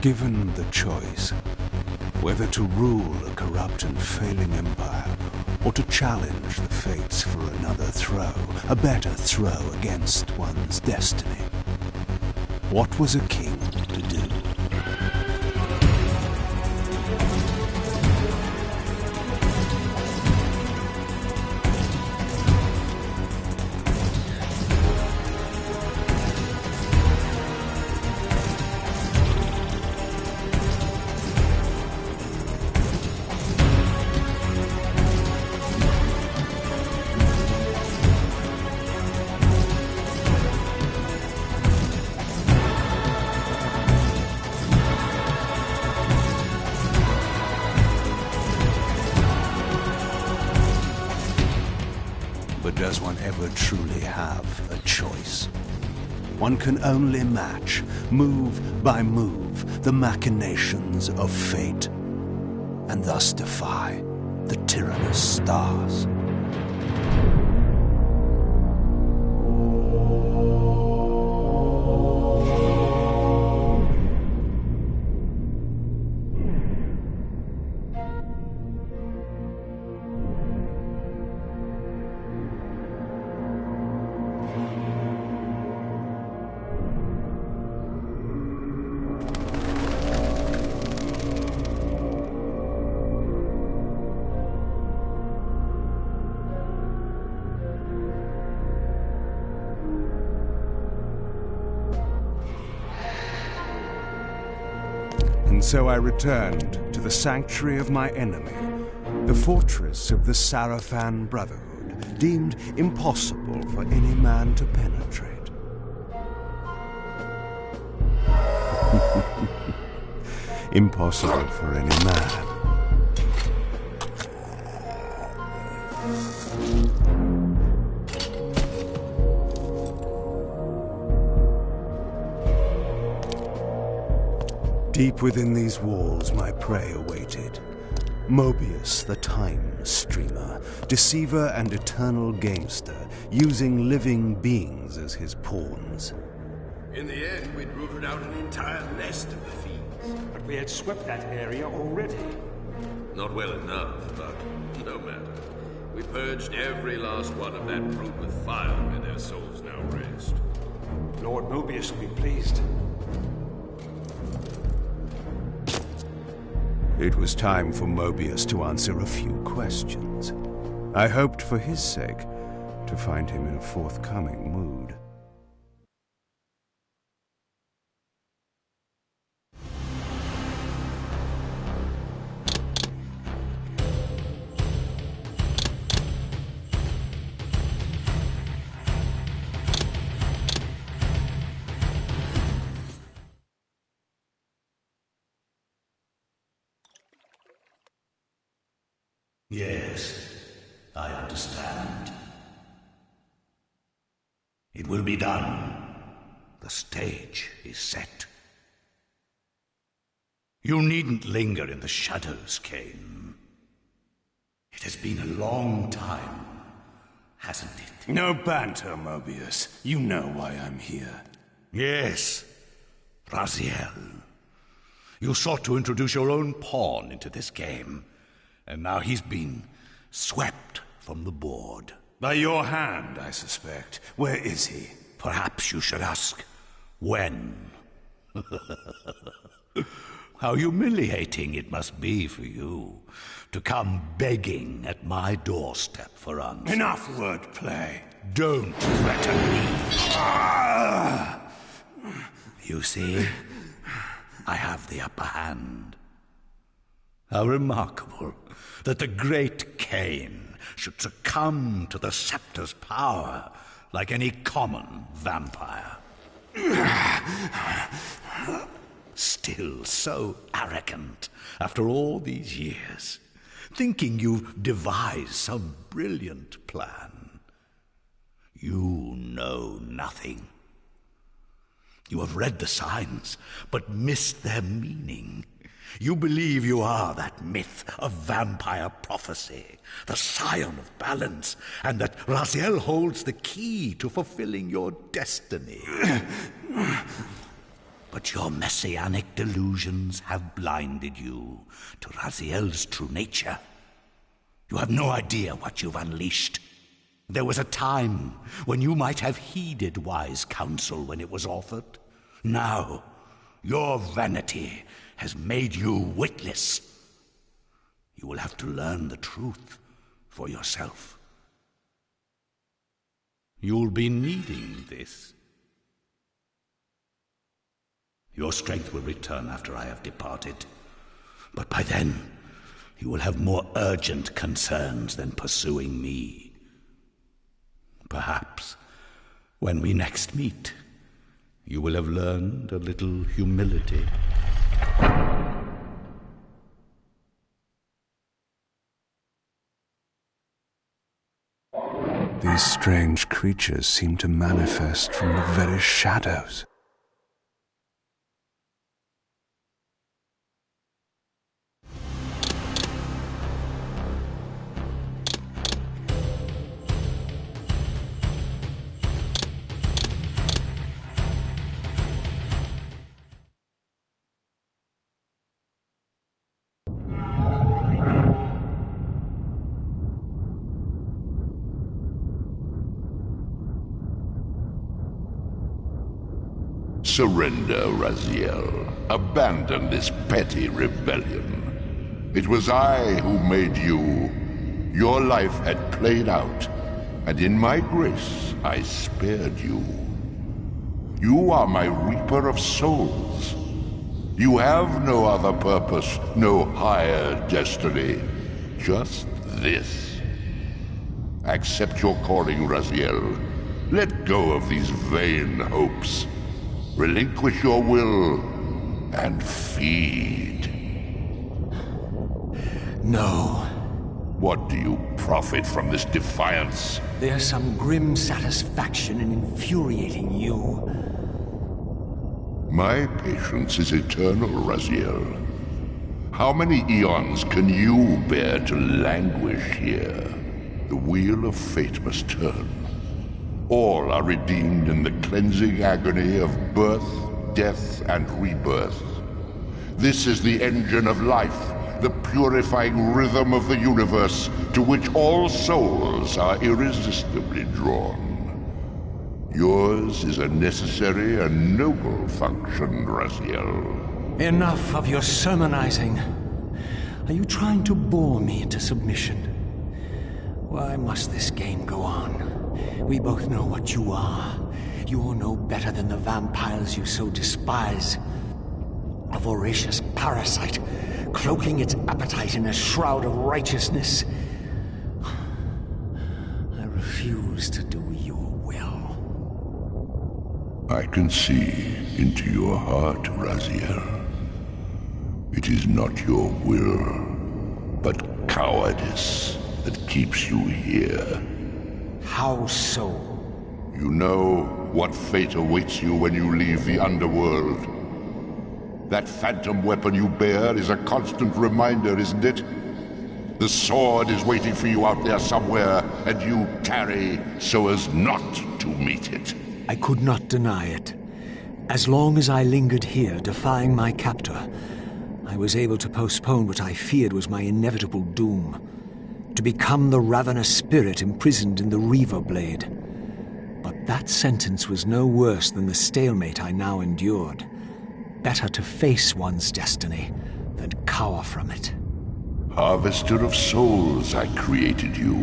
Given the choice, whether to rule a corrupt and failing empire, or to challenge the fates for another throw, a better throw against one's destiny, what was a king to do? But does one ever truly have a choice? One can only match, move by move, the machinations of fate, and thus defy the tyrannous stars. And so I returned to the sanctuary of my enemy, the fortress of the Sarafan Brotherhood, deemed impossible for any man to penetrate. Impossible for any man. Deep within these walls, my prey awaited. Mobius, the time streamer, deceiver and eternal gamester, using living beings as his pawns. In the end, we'd rooted out an entire nest of the fiends. But we had swept that area already. Not well enough, but no matter. We purged every last one of that brood with fire, where their souls now rest. Lord Mobius will be pleased. It was time for Mobius to answer a few questions. I hoped for his sake to find him in a forthcoming mood. Yes, I understand. It will be done. The stage is set. You needn't linger in the shadows, Kain. It has been a long time, hasn't it? No banter, Mobius. You know why I'm here. Yes, Raziel. You sought to introduce your own pawn into this game. And now he's been swept from the board. By your hand, I suspect. Where is he? Perhaps you should ask, when? How humiliating it must be for you to come begging at my doorstep for answers. Enough wordplay. Don't threaten me. You see, I have the upper hand. How remarkable that the great Kain should succumb to the scepter's power like any common vampire. Still so arrogant after all these years, thinking you've devised some brilliant plan. You know nothing. You have read the signs, but missed their meaning. You believe you are that myth of vampire prophecy, the scion of balance, and that Raziel holds the key to fulfilling your destiny. But your messianic delusions have blinded you to Raziel's true nature. You have no idea what you've unleashed. There was a time when you might have heeded wise counsel when it was offered. Now, your vanity has made you witless. You will have to learn the truth for yourself. You'll be needing this. Your strength will return after I have departed. But by then, you will have more urgent concerns than pursuing me. Perhaps, when we next meet, you will have learned a little humility. These strange creatures seem to manifest from the very shadows. Surrender, Raziel. Abandon this petty rebellion. It was I who made you. Your life had played out, and in my grace I spared you. You are my reaper of souls. You have no other purpose, no higher destiny. Just this. Accept your calling, Raziel. Let go of these vain hopes. Relinquish your will, and feed. No. What do you profit from this defiance? There's some grim satisfaction in infuriating you. My patience is eternal, Raziel. How many eons can you bear to languish here? The wheel of fate must turn. All are redeemed in the cleansing agony of birth, death, and rebirth. This is the engine of life, the purifying rhythm of the universe to which all souls are irresistibly drawn. Yours is a necessary and noble function, Raziel. Enough of your sermonizing. Are you trying to bore me into submission? Why must this game go on? We both know what you are. You're no better than the vampires you so despise. A voracious parasite, cloaking its appetite in a shroud of righteousness. I refuse to do your will. I can see into your heart, Raziel. It is not your will, but cowardice that keeps you here. How so? You know what fate awaits you when you leave the underworld. That phantom weapon you bear is a constant reminder, isn't it? The sword is waiting for you out there somewhere, and you tarry so as not to meet it. I could not deny it. As long as I lingered here, defying my captor, I was able to postpone what I feared was my inevitable doom. To become the ravenous spirit imprisoned in the Reaver Blade. But that sentence was no worse than the stalemate I now endured. Better to face one's destiny than cower from it. Harvester of souls, I created you.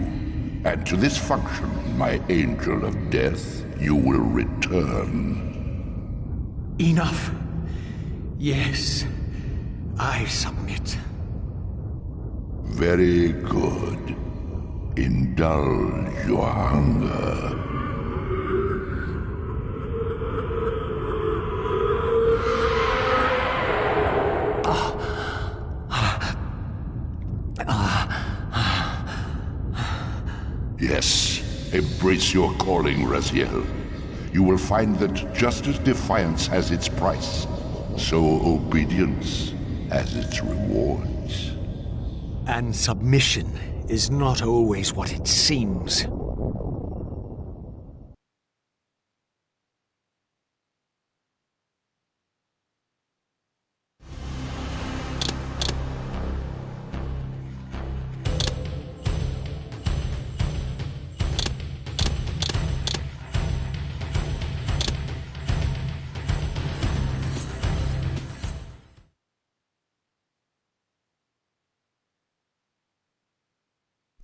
And to this function, my angel of death, you will return. Enough. Yes, I submit. Very good. Indulge your hunger. Yes, embrace your calling, Raziel. You will find that just as defiance has its price, so obedience has its rewards. And submission is not always what it seems.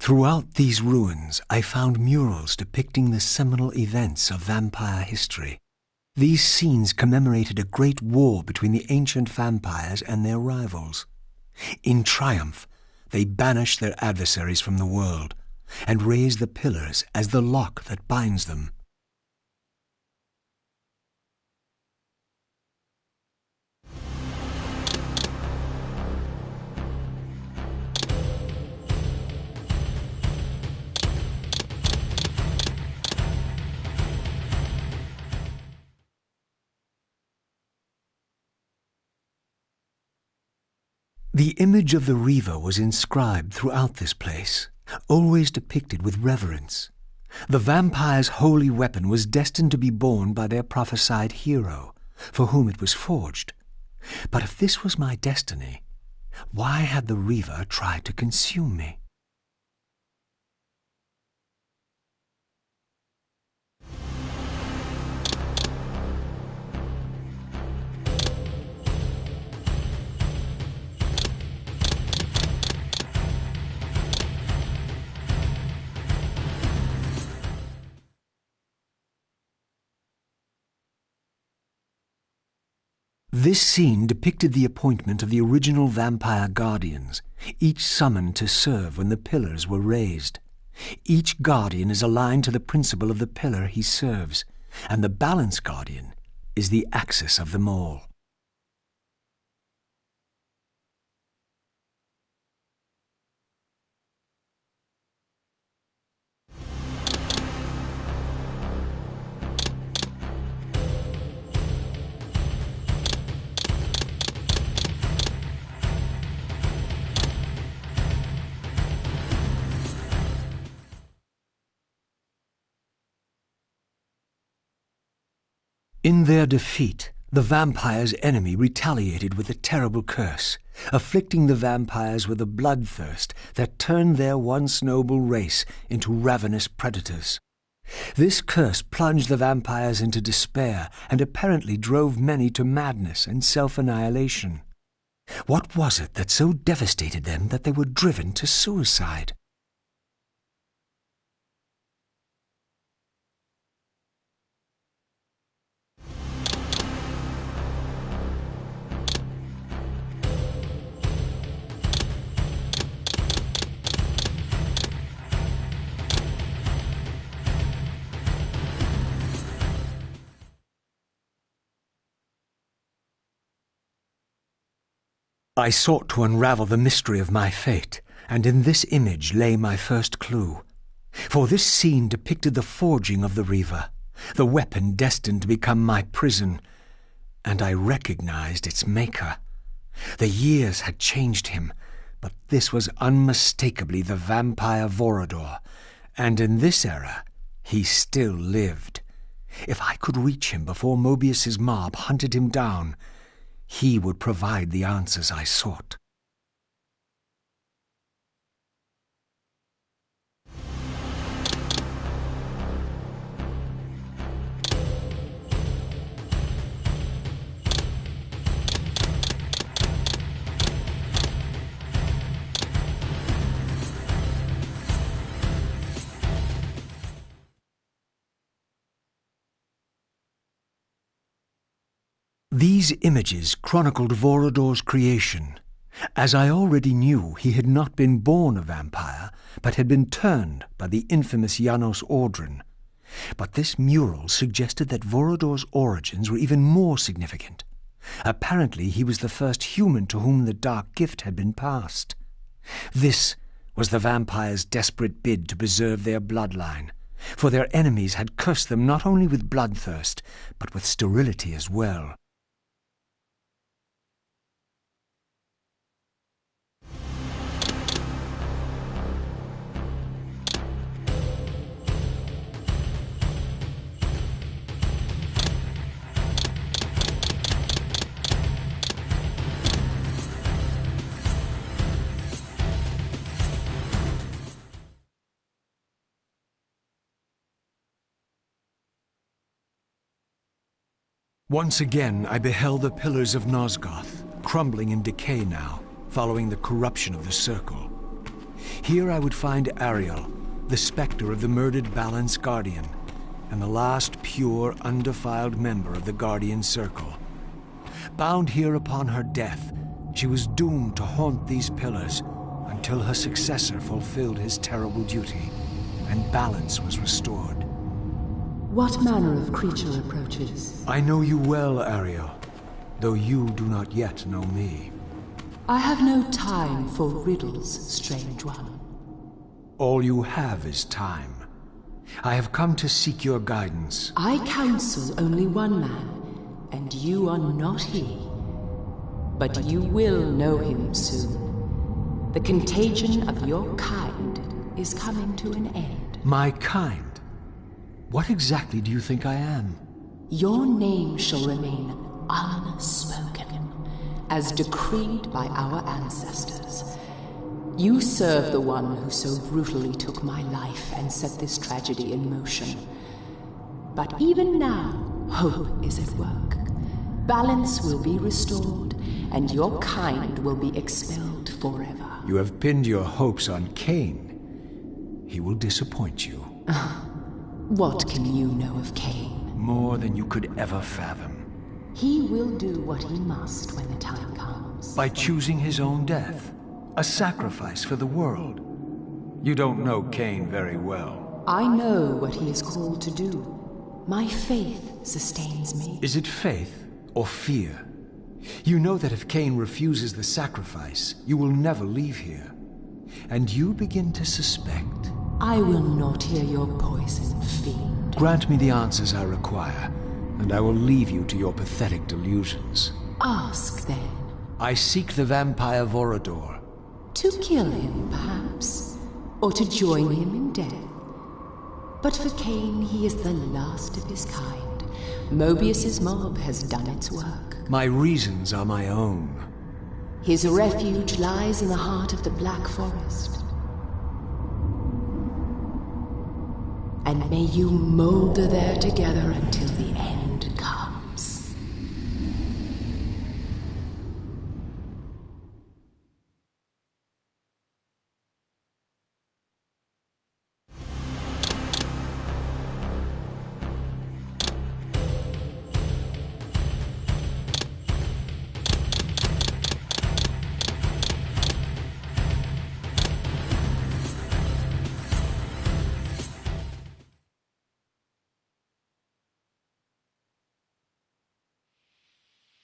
Throughout these ruins, I found murals depicting the seminal events of vampire history. These scenes commemorated a great war between the ancient vampires and their rivals. In triumph, they banished their adversaries from the world and raised the pillars as the lock that binds them. The image of the Reaver was inscribed throughout this place, always depicted with reverence. The vampire's holy weapon was destined to be borne by their prophesied hero, for whom it was forged. But if this was my destiny, why had the Reaver tried to consume me? This scene depicted the appointment of the original vampire guardians, each summoned to serve when the pillars were raised. Each guardian is aligned to the principle of the pillar he serves, and the balance guardian is the axis of them all. In their defeat, the vampire's enemy retaliated with a terrible curse, afflicting the vampires with a bloodthirst that turned their once noble race into ravenous predators. This curse plunged the vampires into despair and apparently drove many to madness and self-annihilation. What was it that so devastated them that they were driven to suicide? I sought to unravel the mystery of my fate, and in this image lay my first clue. For this scene depicted the forging of the Reaver, the weapon destined to become my prison, and I recognized its maker. The years had changed him, but this was unmistakably the vampire Vorador, and in this era he still lived. If I could reach him before Mobius's mob hunted him down, he would provide the answers I sought. These images chronicled Vorador's creation. As I already knew, he had not been born a vampire, but had been turned by the infamous Janos Audron. But this mural suggested that Vorador's origins were even more significant. Apparently, he was the first human to whom the dark gift had been passed. This was the vampires' desperate bid to preserve their bloodline, for their enemies had cursed them not only with bloodthirst, but with sterility as well. Once again, I beheld the pillars of Nosgoth, crumbling in decay now, following the corruption of the Circle. Here I would find Ariel, the specter of the murdered Balance Guardian, and the last pure, undefiled member of the Guardian Circle. Bound here upon her death, she was doomed to haunt these pillars until her successor fulfilled his terrible duty, and balance was restored. What manner of creature approaches? I know you well, Ariel, though you do not yet know me. I have no time for riddles, strange one. All you have is time. I have come to seek your guidance. I counsel only one man, and you are not he. But you will know him soon. The contagion of your kind is coming to an end. My kind? What exactly do you think I am? Your name shall remain unspoken, as decreed by our ancestors. You serve the one who so brutally took my life and set this tragedy in motion. But even now, hope is at work. Balance will be restored, and your kind will be expelled forever. You have pinned your hopes on Kain. He will disappoint you. What can you know of Kain? More than you could ever fathom. He will do what he must when the time comes. By choosing his own death. A sacrifice for the world. You don't know Kain very well. I know what he is called to do. My faith sustains me. Is it faith or fear? You know that if Kain refuses the sacrifice, you will never leave here. And you begin to suspect. I will not hear your poison, fiend. Grant me the answers I require, and I will leave you to your pathetic delusions. Ask, then. I seek the vampire Vorador. To kill him, perhaps, or to join him in death. But for Kain, he is the last of his kind. Mobius's mob has done its work. My reasons are my own. His refuge lies in the heart of the Black Forest. And may you molder there together until the end comes.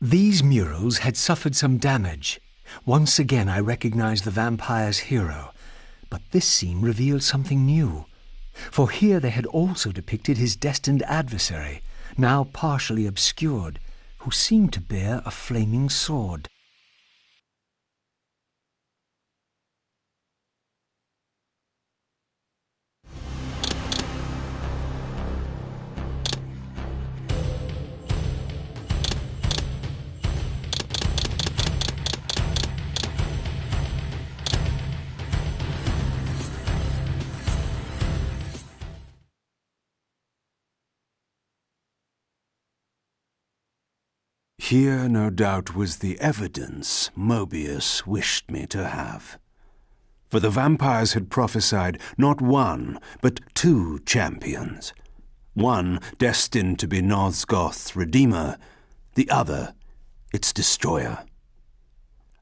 These murals had suffered some damage. Once again I recognized the vampire's hero, but this scene revealed something new. For here they had also depicted his destined adversary, now partially obscured, who seemed to bear a flaming sword. Here, no doubt, was the evidence Mobius wished me to have. For the vampires had prophesied not one, but two champions. One destined to be Nosgoth's redeemer, the other its destroyer.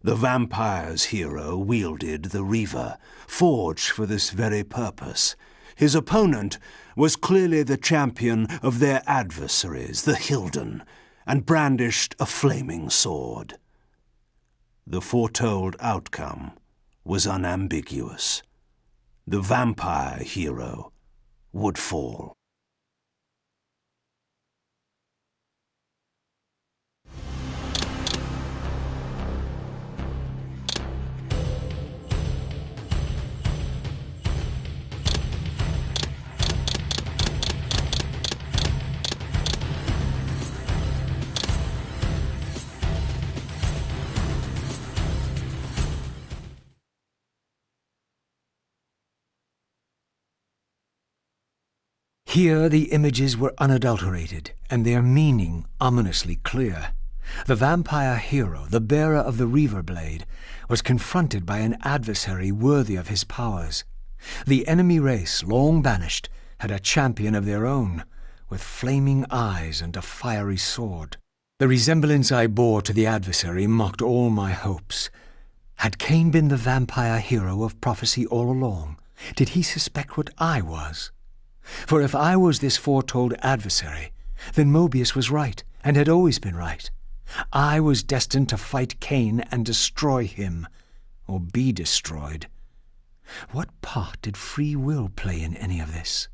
The vampire's hero wielded the Reaver, forged for this very purpose. His opponent was clearly the champion of their adversaries, the Hilden, and brandished a flaming sword. The foretold outcome was unambiguous. The vampire hero would fall. Here the images were unadulterated, and their meaning ominously clear. The vampire hero, the bearer of the Reaver Blade, was confronted by an adversary worthy of his powers. The enemy race, long banished, had a champion of their own, with flaming eyes and a fiery sword. The resemblance I bore to the adversary mocked all my hopes. Had Kain been the vampire hero of prophecy all along? Did he suspect what I was? For if I was this foretold adversary, then Mobius was right, and had always been right. I was destined to fight Kain and destroy him, or be destroyed. What part did free will play in any of this?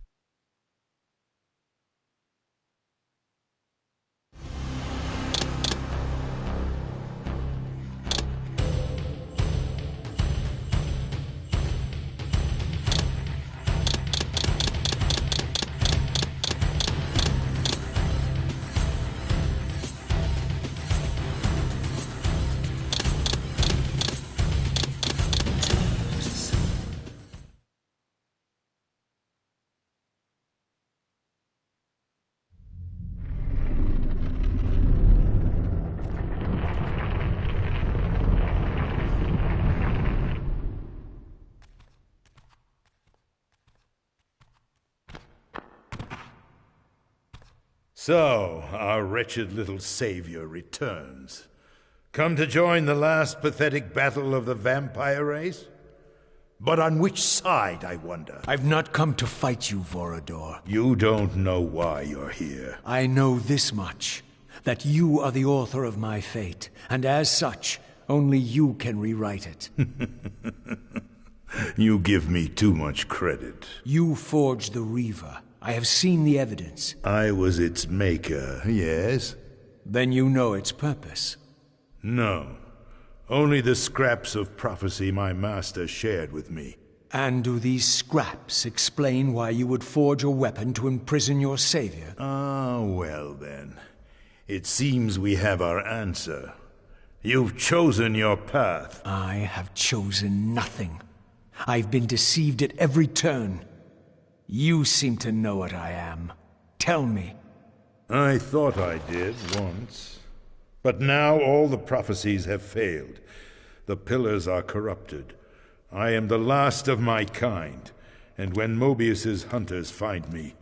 So, our wretched little savior returns. Come to join the last pathetic battle of the vampire race? But on which side, I wonder? I've not come to fight you, Vorador. You don't know why you're here. I know this much, that you are the author of my fate, and as such, only you can rewrite it. You give me too much credit. You forged the Reaver. I have seen the evidence. I was its maker, yes? Then you know its purpose. No. Only the scraps of prophecy my master shared with me. And do these scraps explain why you would forge a weapon to imprison your savior? Ah, well then. It seems we have our answer. You've chosen your path. I have chosen nothing. I've been deceived at every turn. You seem to know what I am. Tell me. I thought I did once. But now all the prophecies have failed. The pillars are corrupted. I am the last of my kind, and when Mobius's hunters find me,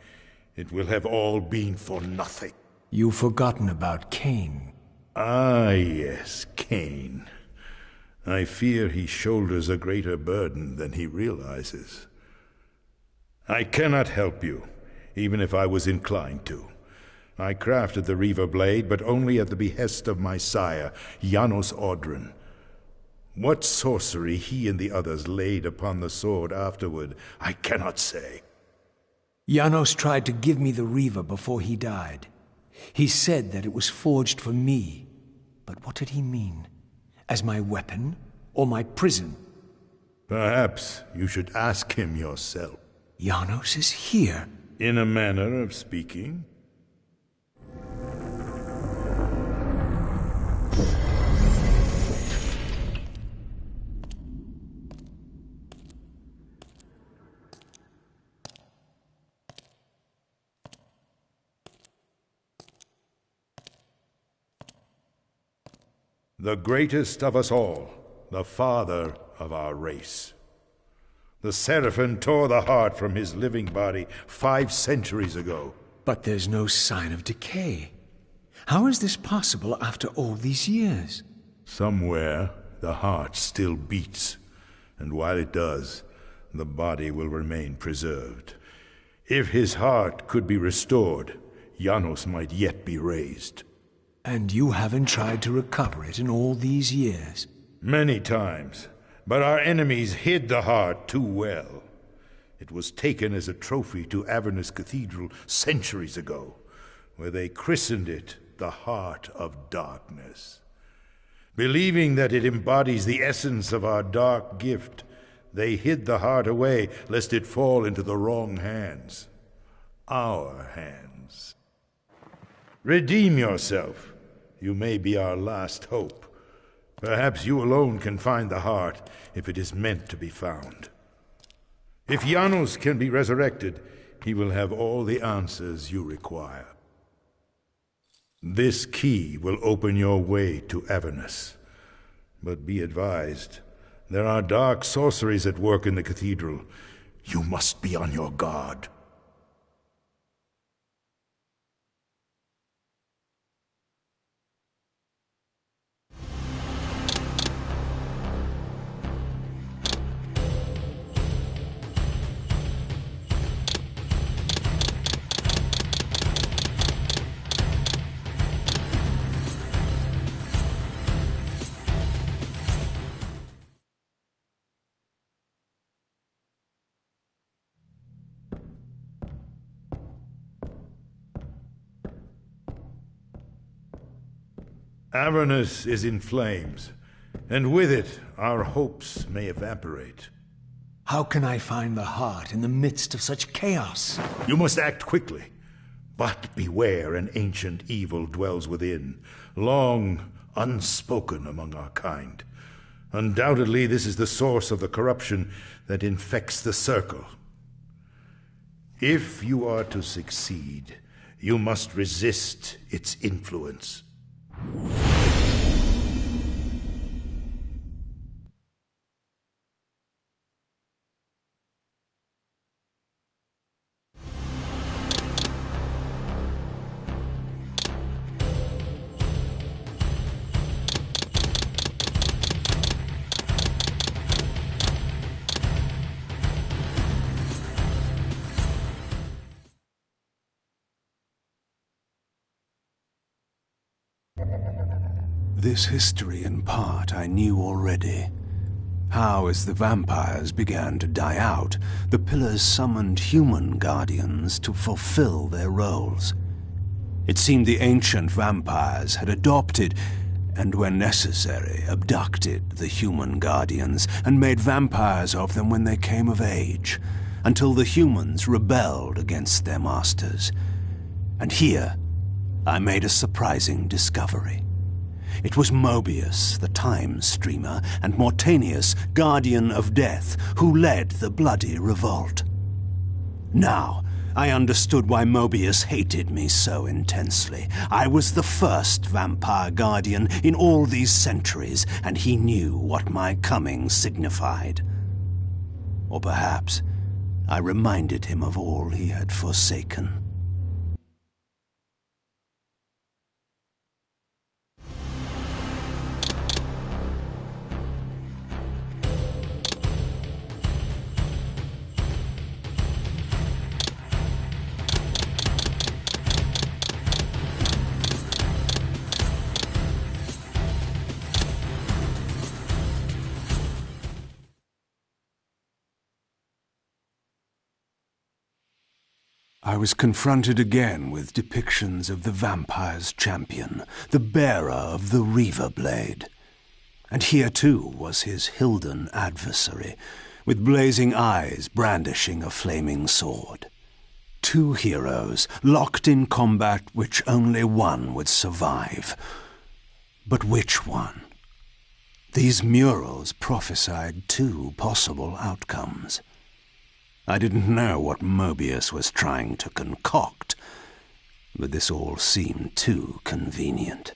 it will have all been for nothing. You've forgotten about Kain. Ah, yes, Kain. I fear he shoulders a greater burden than he realizes. I cannot help you, even if I was inclined to. I crafted the Reaver Blade, but only at the behest of my sire, Janos Audron. What sorcery he and the others laid upon the sword afterward, I cannot say. Janos tried to give me the Reaver before he died. He said that it was forged for me. But what did he mean? As my weapon, or my prison? Perhaps you should ask him yourself. Janos is here. In a manner of speaking. The greatest of us all, the father of our race. The Seraphim tore the heart from his living body 5 centuries ago. But there's no sign of decay. How is this possible after all these years? Somewhere, the heart still beats, and while it does, the body will remain preserved. If his heart could be restored, Janos might yet be raised. And you haven't tried to recover it in all these years? Many times. But our enemies hid the heart too well. It was taken as a trophy to Avernus Cathedral centuries ago, where they christened it the Heart of Darkness. Believing that it embodies the essence of our dark gift, they hid the heart away lest it fall into the wrong hands. Our hands. Redeem yourself. You may be our last hope. Perhaps you alone can find the heart, if it is meant to be found. If Janos can be resurrected, he will have all the answers you require. This key will open your way to Avernus. But be advised, there are dark sorceries at work in the cathedral. You must be on your guard. Avernus is in flames, and with it, our hopes may evaporate. How can I find the heart in the midst of such chaos? You must act quickly. But beware, an ancient evil dwells within, long unspoken among our kind. Undoubtedly, this is the source of the corruption that infects the Circle. If you are to succeed, you must resist its influence. This history, in part, I knew already. How, as the vampires began to die out, the Pillars summoned human guardians to fulfill their roles. It seemed the ancient vampires had adopted, and when necessary, abducted the human guardians and made vampires of them when they came of age, until the humans rebelled against their masters. And here, I made a surprising discovery. It was Mobius, the time streamer, and Mortanius, guardian of death, who led the bloody revolt. Now, I understood why Mobius hated me so intensely. I was the first vampire guardian in all these centuries, and he knew what my coming signified. Or perhaps I reminded him of all he had forsaken. I was confronted again with depictions of the vampire's champion, the bearer of the Reaver Blade. And here too was his Hilden adversary, with blazing eyes brandishing a flaming sword. Two heroes, locked in combat which only one would survive. But which one? These murals prophesied two possible outcomes. I didn't know what Mobius was trying to concoct, but this all seemed too convenient.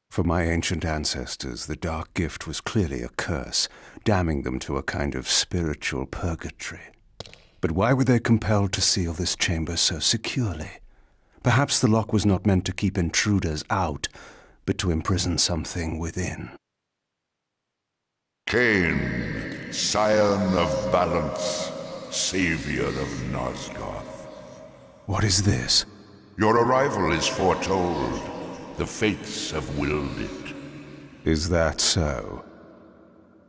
For my ancient ancestors, the dark gift was clearly a curse, damning them to a kind of spiritual purgatory. But why were they compelled to seal this chamber so securely? Perhaps the lock was not meant to keep intruders out, but to imprison something within. Kain, scion of balance, savior of Nosgoth. What is this? Your arrival is foretold. The fates have willed it. Is that so?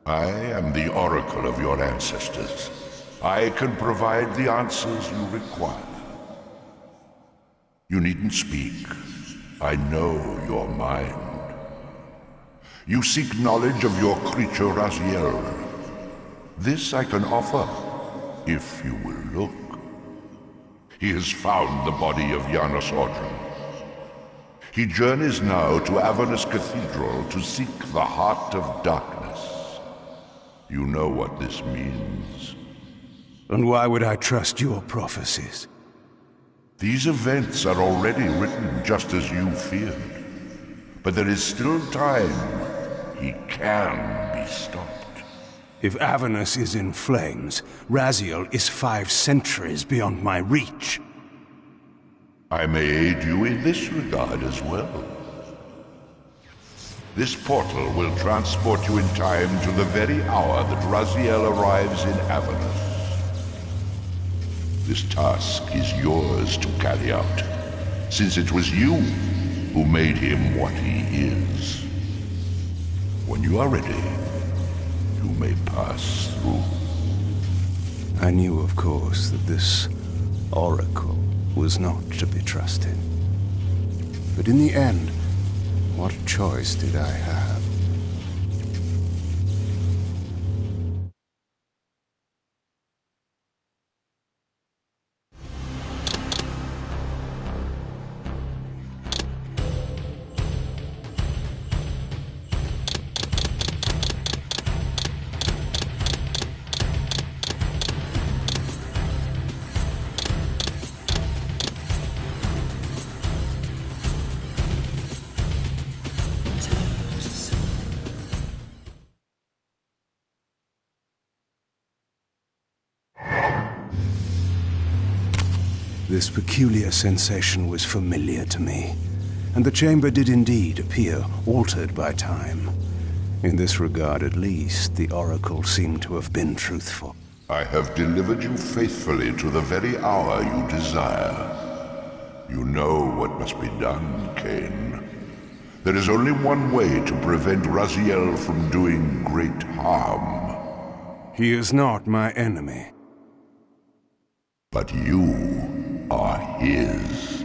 I am the oracle of your ancestors. I can provide the answers you require. You needn't speak. I know your mind. You seek knowledge of your creature Raziel. This I can offer, if you will look. He has found the body of Janus Ordrum. He journeys now to Avernus Cathedral to seek the Heart of Darkness. You know what this means. And why would I trust your prophecies? These events are already written just as you feared. But there is still time. He can be stopped. If Avernus is in flames, Raziel is 5 centuries beyond my reach. I may aid you in this regard as well. This portal will transport you in time to the very hour that Raziel arrives in Avernus. This task is yours to carry out, since it was you who made him what he is. When you are ready, you may pass through. I knew, of course, that this oracle was not to be trusted. But in the end, what choice did I have? This peculiar sensation was familiar to me, and the chamber did indeed appear altered by time. In this regard, at least, the oracle seemed to have been truthful. I have delivered you faithfully to the very hour you desire. You know what must be done, Kain. There is only one way to prevent Raziel from doing great harm. He is not my enemy. But you are his.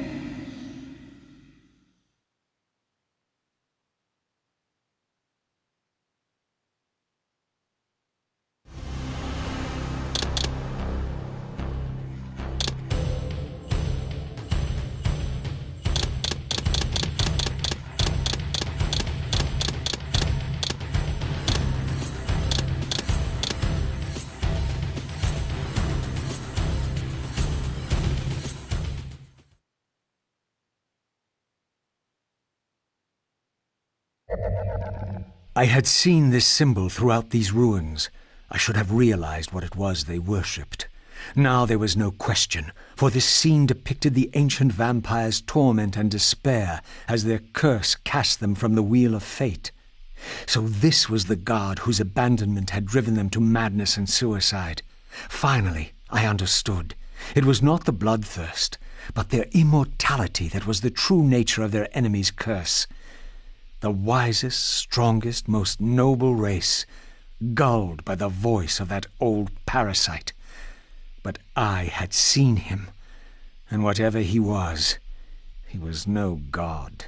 I had seen this symbol throughout these ruins. I should have realized what it was they worshipped. Now there was no question, for this scene depicted the ancient vampires' torment and despair as their curse cast them from the wheel of fate. So this was the god whose abandonment had driven them to madness and suicide. Finally, I understood. It was not the bloodthirst, but their immortality that was the true nature of their enemy's curse. The wisest, strongest, most noble race, gulled by the voice of that old parasite. But I had seen him, and whatever he was no god.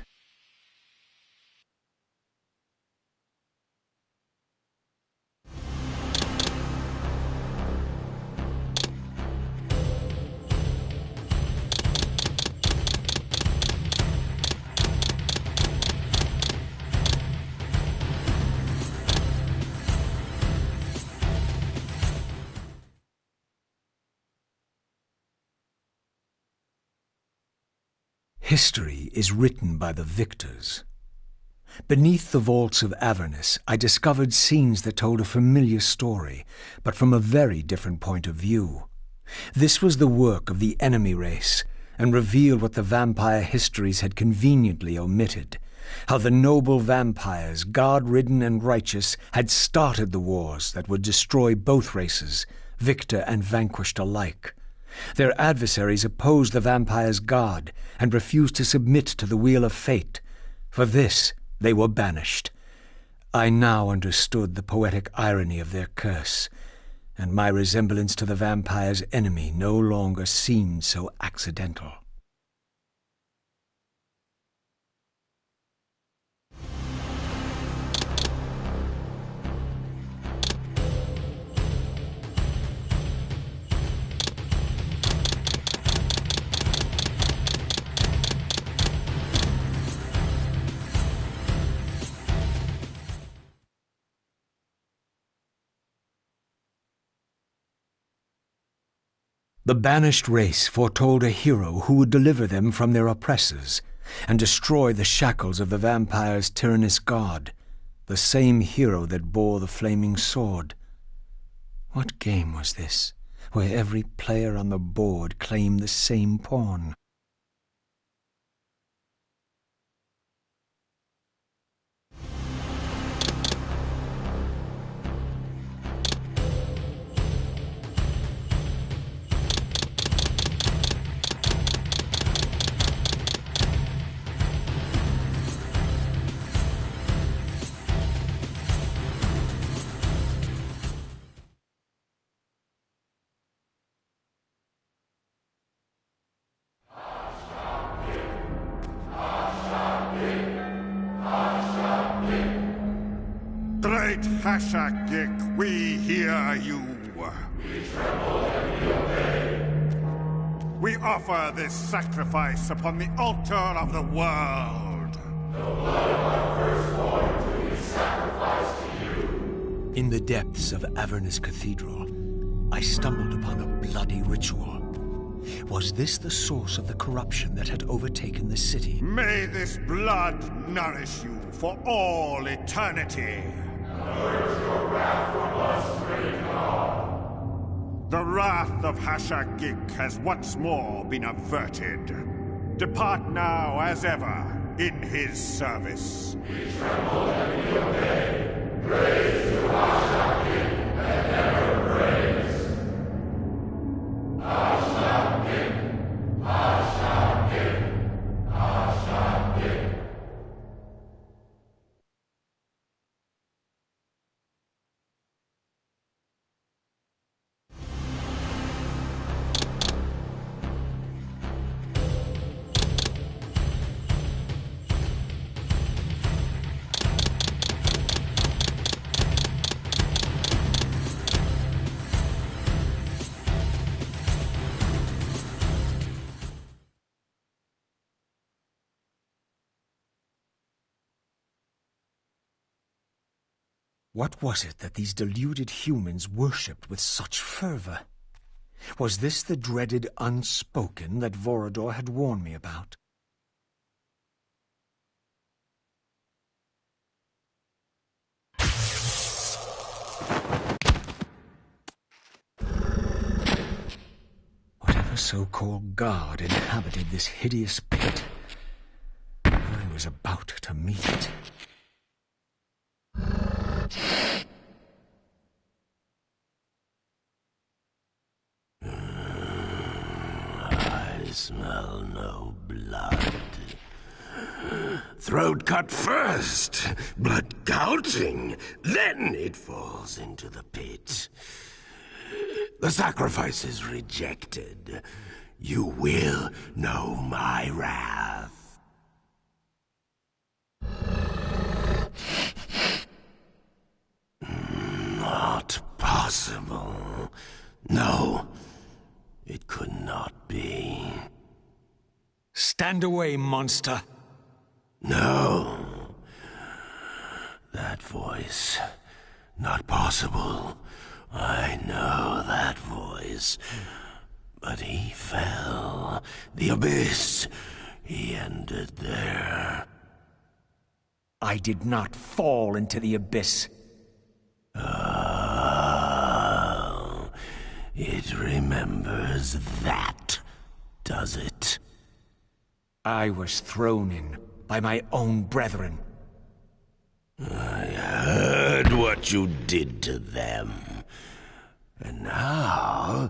History is written by the victors. Beneath the vaults of Avernus, I discovered scenes that told a familiar story, but from a very different point of view. This was the work of the enemy race, and revealed what the vampire histories had conveniently omitted, how the noble vampires, god-ridden and righteous, had started the wars that would destroy both races, victor and vanquished alike. Their adversaries opposed the vampires' god and refused to submit to the wheel of fate. For this, they were banished. I now understood the poetic irony of their curse, and my resemblance to the vampire's enemy no longer seemed so accidental. The banished race foretold a hero who would deliver them from their oppressors and destroy the shackles of the vampire's tyrannous god, the same hero that bore the flaming sword. What game was this, where every player on the board claimed the same pawn? Great Hashakik, we hear you. We tremble and we obey. We offer this sacrifice upon the altar of the world. The blood of our firstborn do we sacrifice to you. In the depths of Avernus Cathedral, I stumbled upon a bloody ritual. Was this the source of the corruption that had overtaken the city? May this blood nourish you for all eternity. Purge your wrath from us, great God. The wrath of Hashakik has once more been averted. Depart now, as ever, in his service. We tremble and we obey. Praise to Hashakik and ever praise. Hashakik, Hashakik, Hashakik. What was it that these deluded humans worshipped with such fervor? Was this the dreaded unspoken that Vorador had warned me about? Whatever so-called god inhabited this hideous pit, I was about to meet it. I smell no blood. Throat cut first, blood gouting, then it falls into the pit. The sacrifice is rejected. You will know my wrath. Not possible. No, it could not be. Stand away, monster! No. That voice. Not possible. I know that voice. But he fell. The abyss. He ended there. I did not fall into the abyss. Oh, it remembers that, does it? I was thrown in by my own brethren. I heard what you did to them. And now,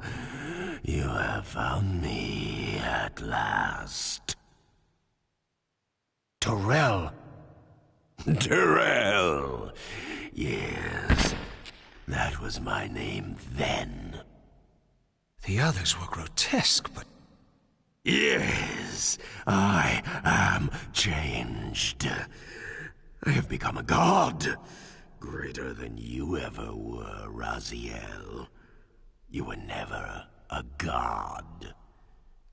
you have found me at last. Torel! Terrell. Yes, that was my name then. The others were grotesque, but... Yes, I am changed. I have become a god. Greater than you ever were, Raziel. You were never a god.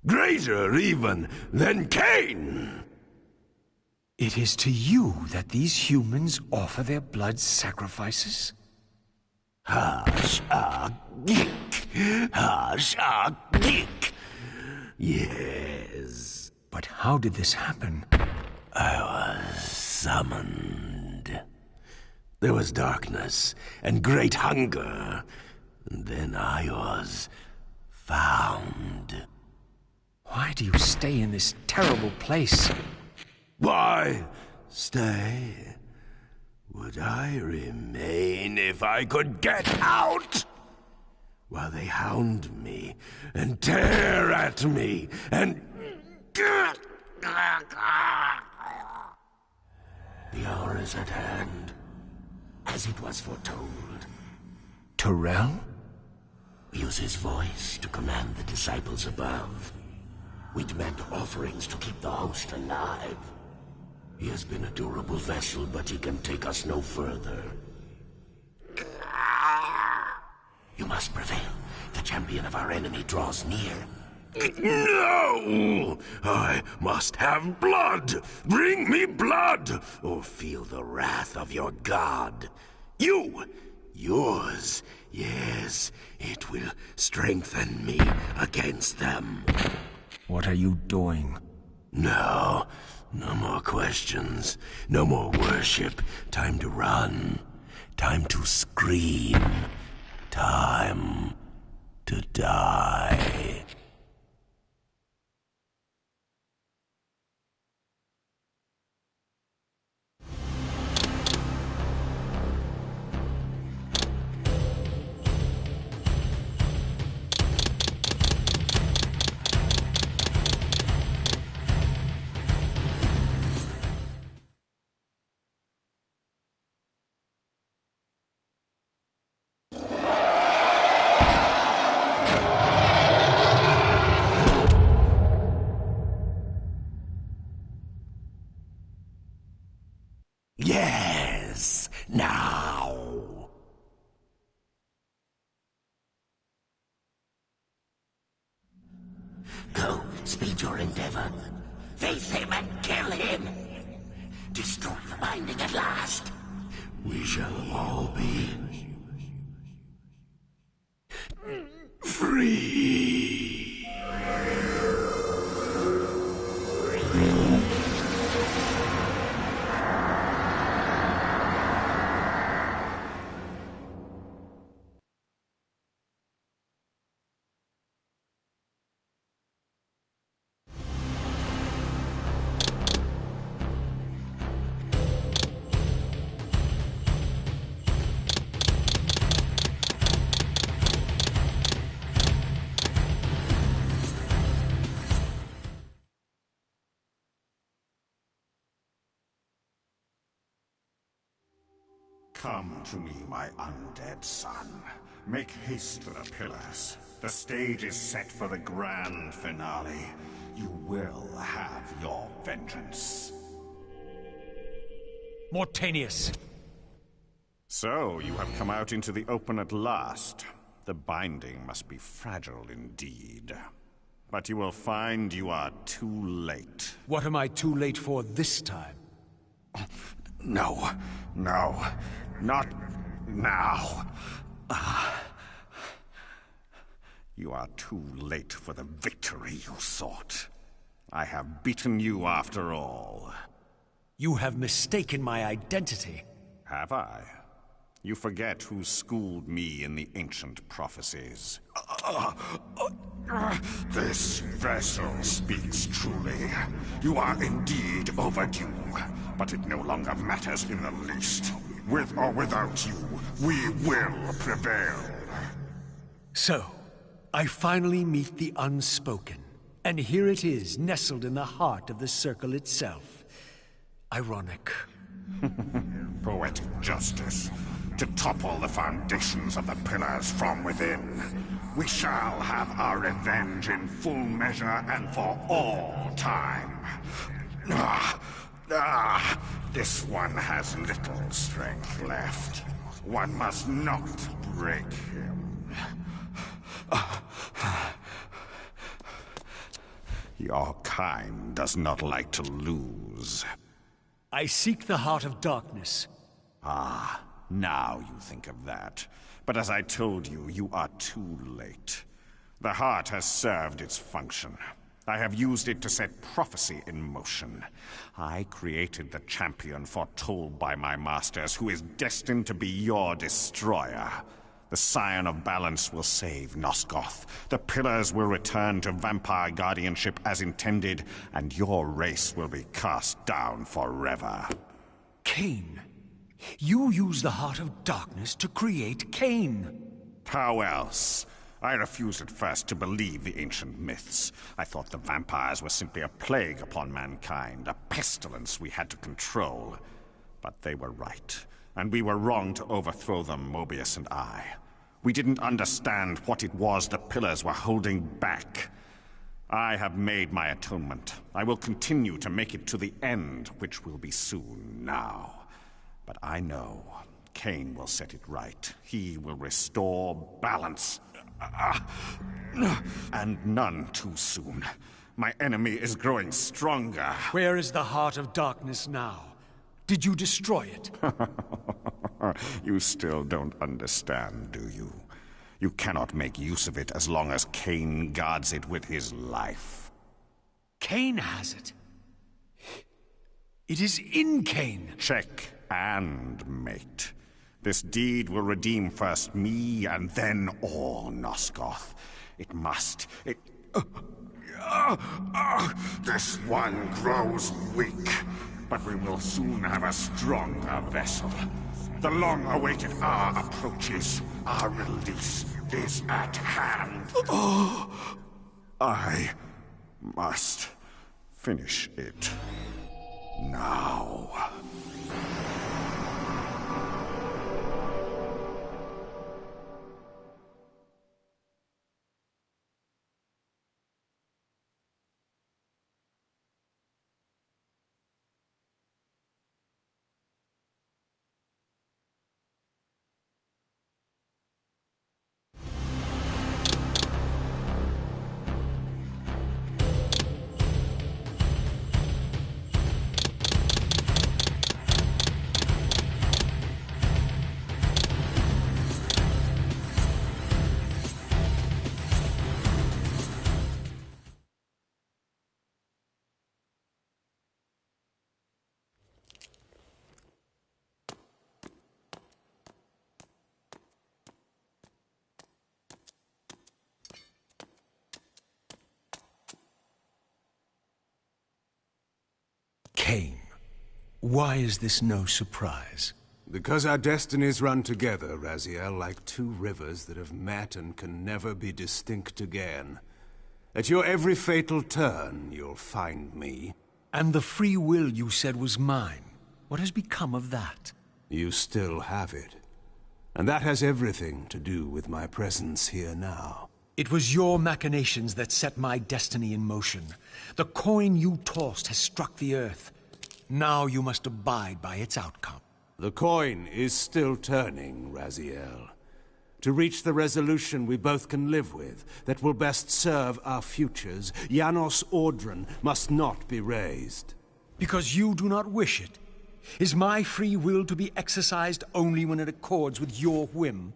Greater even than Kain! It is to you that these humans offer their blood sacrifices? Hash-a-geek! Yes. But how did this happen? I was summoned. There was darkness and great hunger. And then I was found. Why do you stay in this terrible place? Why stay? Would I remain if I could get out? While they hound me and tear at me and... The hour is at hand, as it was foretold. Terrell? Use his voice to command the disciples above. We demand offerings to keep the host alive. He has been a durable vessel, but he can take us no further. You must prevail. The champion of our enemy draws near. No! I must have blood! Bring me blood! Or feel the wrath of your god. Yours. Yes, it will strengthen me against them. What are you doing? No more questions. No more worship. Time to run. Time to scream. Time to die. Yes, now. Go, speed your endeavor. Face him and kill him. Destroy the binding at last. We shall all be free. Come to me, my undead son. Make haste to the pillars. The stage is set for the grand finale. You will have your vengeance. Mortanius! So, you have come out into the open at last. The binding must be fragile indeed. But you will find you are too late. What am I too late for this time? No, not now. You are too late for the victory you sought. I have beaten you after all. You have mistaken my identity. Have I? You forget who schooled me in the ancient prophecies. This vessel speaks truly. You are indeed overdue, but it no longer matters in the least. With or without you, we will prevail. So, I finally meet the unspoken. And here it is, nestled in the heart of the circle itself. Ironic. Poetic justice. To topple the foundations of the pillars from within. We shall have our revenge in full measure and for all time. This one has little strength left. One must not break him. Your kind does not like to lose. I seek the heart of darkness. Ah, now you think of that. But as I told you, you are too late. The heart has served its function. I have used it to set prophecy in motion. I created the champion foretold by my masters, who is destined to be your destroyer. The Scion of Balance will save Nosgoth. The Pillars will return to vampire guardianship as intended, and your race will be cast down forever. Kain. You use the heart of darkness to create Kain. How else? I refused at first to believe the ancient myths. I thought the vampires were simply a plague upon mankind, a pestilence we had to control. But they were right, and we were wrong to overthrow them, Mobius and I. We didn't understand what it was the Pillars were holding back. I have made my atonement. I will continue to make it to the end, which will be soon now. But I know Kain will set it right. He will restore balance. And none too soon. My enemy is growing stronger. Where is the heart of darkness now? Did you destroy it? You still don't understand, do you? You cannot make use of it as long as Kain guards it with his life. Kain has it. It is in Kain. Check and mate. This deed will redeem first me and then all Nosgoth. It must. This one grows weak, but we will soon have a stronger vessel. The long-awaited hour approaches. Our release is at hand. I must finish it now. Kain, why is this no surprise? Because our destinies run together, Raziel, like two rivers that have met and can never be distinct again. At your every fatal turn, you'll find me. And the free will you said was mine. What has become of that? You still have it. And that has everything to do with my presence here now. It was your machinations that set my destiny in motion. The coin you tossed has struck the earth. Now you must abide by its outcome. The coin is still turning, Raziel. To reach the resolution we both can live with, that will best serve our futures, Janos Audron must not be raised. Because you do not wish it? Is my free will to be exercised only when it accords with your whim?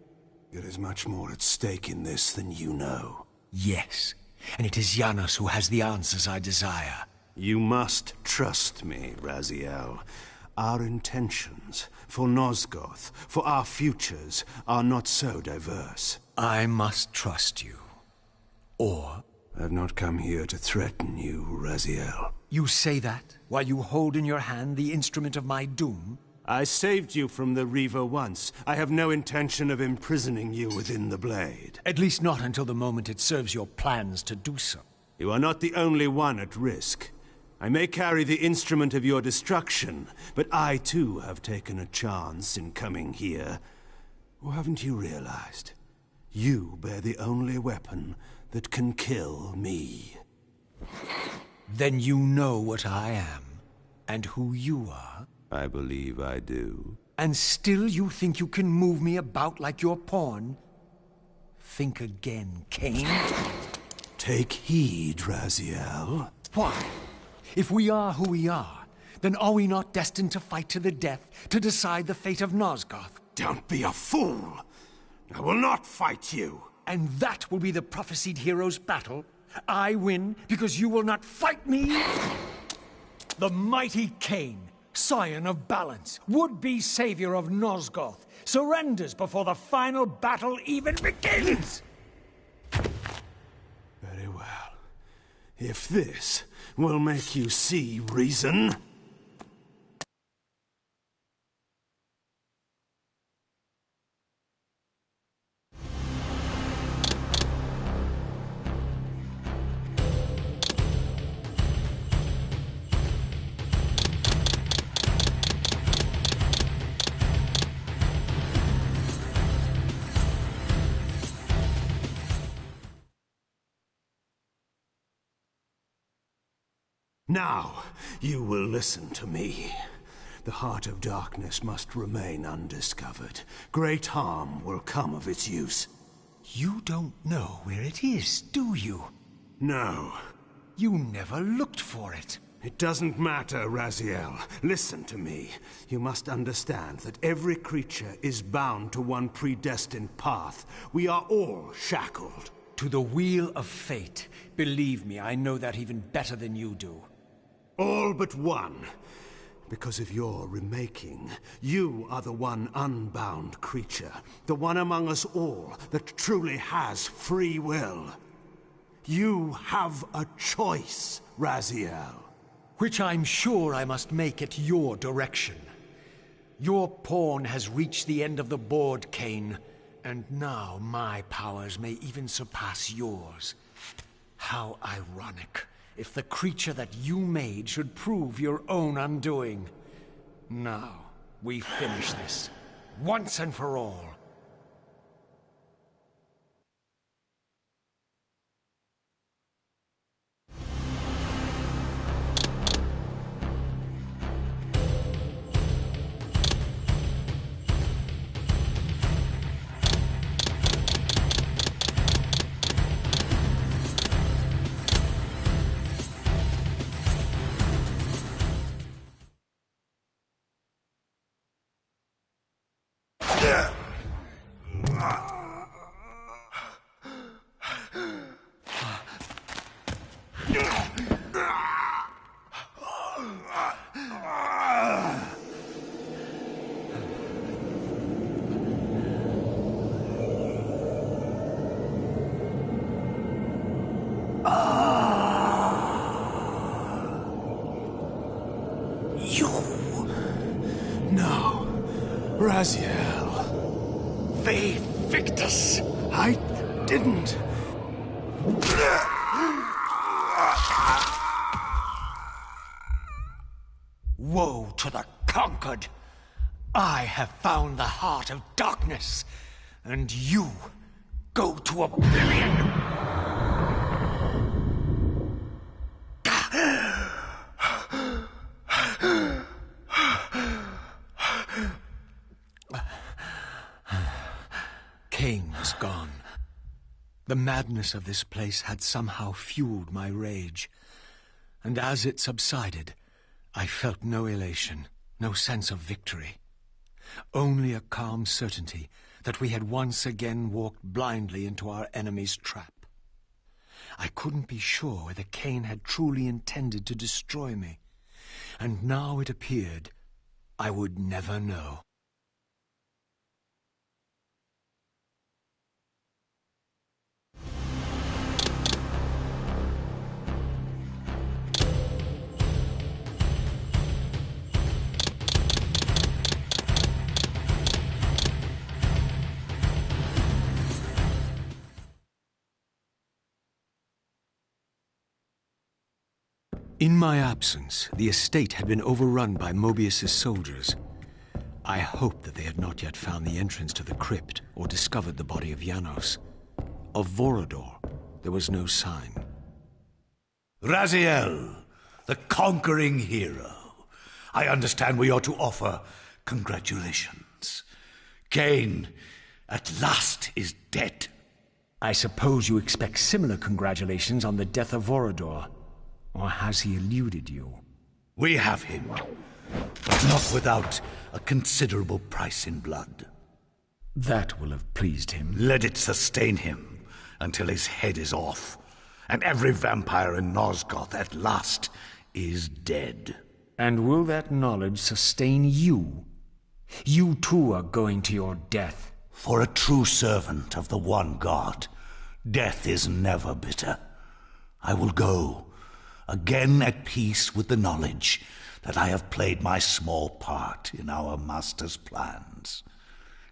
There is much more at stake in this than you know. Yes, and it is Janos who has the answers I desire. You must trust me, Raziel. Our intentions, for Nosgoth, for our futures, are not so diverse. I must trust you. Or... I've not come here to threaten you, Raziel. You say that, while you hold in your hand the instrument of my doom? I saved you from the Reaver once. I have no intention of imprisoning you within the blade. At least not until the moment it serves your plans to do so. You are not the only one at risk. I may carry the instrument of your destruction, but I too have taken a chance in coming here. Or haven't you realized? You bear the only weapon that can kill me. Then you know what I am, and who you are? I believe I do. And still you think you can move me about like your pawn? Think again, Kain. Take heed, Raziel. Why? If we are who we are, then are we not destined to fight to the death to decide the fate of Nosgoth? Don't be a fool! I will not fight you! And that will be the prophesied hero's battle? I win because you will not fight me? The mighty Kain, scion of balance, would-be savior of Nosgoth, surrenders before the final battle even begins! Very well. If this will make you see reason... Now, you will listen to me. The heart of darkness must remain undiscovered. Great harm will come of its use. You don't know where it is, do you? No. You never looked for it. It doesn't matter, Raziel. Listen to me. You must understand that every creature is bound to one predestined path. We are all shackled. To the wheel of fate. Believe me, I know that even better than you do. All but one. Because of your remaking, you are the one unbound creature. The one among us all that truly has free will. You have a choice, Raziel. Which I'm sure I must make at your direction. Your pawn has reached the end of the board, Kain, and now my powers may even surpass yours. How ironic if the creature that you made should prove your own undoing. Now, we finish this, once and for all. Raziel. They Victus! I didn't. Woe to the conquered! I have found the heart of darkness, and you go to oblivion! Kain was gone. The madness of this place had somehow fueled my rage, and as it subsided, I felt no elation, no sense of victory. Only a calm certainty that we had once again walked blindly into our enemy's trap. I couldn't be sure whether Kain had truly intended to destroy me, and now it appeared I would never know. In my absence, the estate had been overrun by Mobius's soldiers. I hoped that they had not yet found the entrance to the crypt or discovered the body of Janos. Of Vorador, there was no sign. Raziel, the conquering hero. I understand we ought to offer congratulations. Kain, at last, is dead. I suppose you expect similar congratulations on the death of Vorador. Or has he eluded you? We have him, but not without a considerable price in blood. That will have pleased him. Let it sustain him until his head is off, and every vampire in Nosgoth at last is dead. And will that knowledge sustain you? You too are going to your death. For a true servant of the one God, death is never bitter. I will go, again at peace with the knowledge that I have played my small part in our master's plans.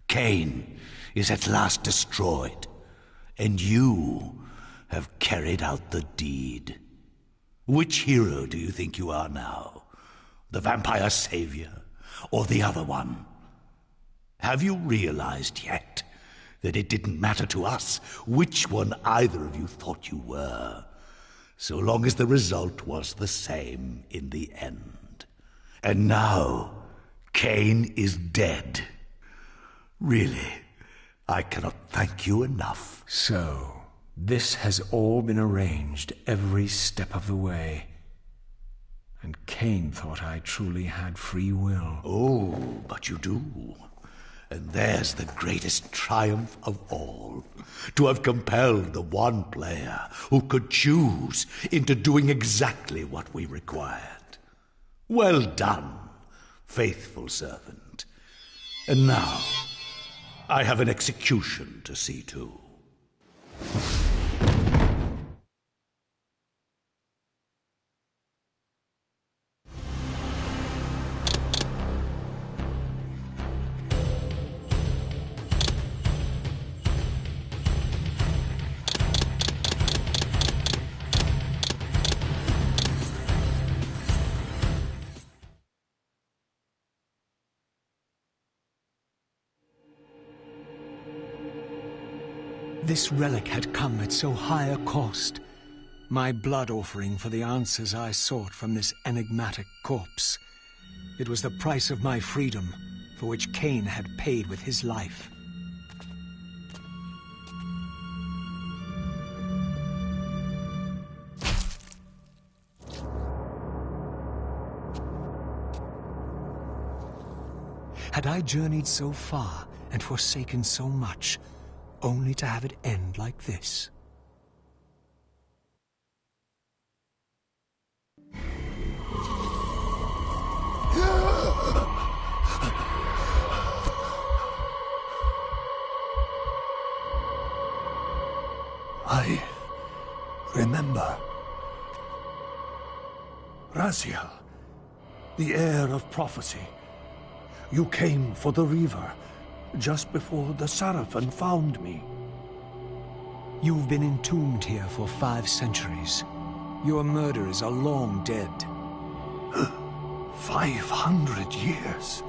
Kain is at last destroyed, and you have carried out the deed. Which hero do you think you are now? The vampire savior, or the other one? Have you realized yet that it didn't matter to us which one either of you thought you were, so long as the result was the same in the end? And now, Kain is dead. Really, I cannot thank you enough. So, this has all been arranged every step of the way. And Kain thought I truly had free will. Oh, but you do. And there's the greatest triumph of all. To have compelled the one player who could choose into doing exactly what we required. Well done, faithful servant. And now, I have an execution to see to. This relic had come at so high a cost. My blood offering for the answers I sought from this enigmatic corpse. It was the price of my freedom, for which Kain had paid with his life. Had I journeyed so far and forsaken so much, only to have it end like this? I remember. Raziel, the heir of prophecy. You came for the Reaver, just before the Seraphim found me. You've been entombed here for 5 centuries. Your murderers are long dead. 500 years.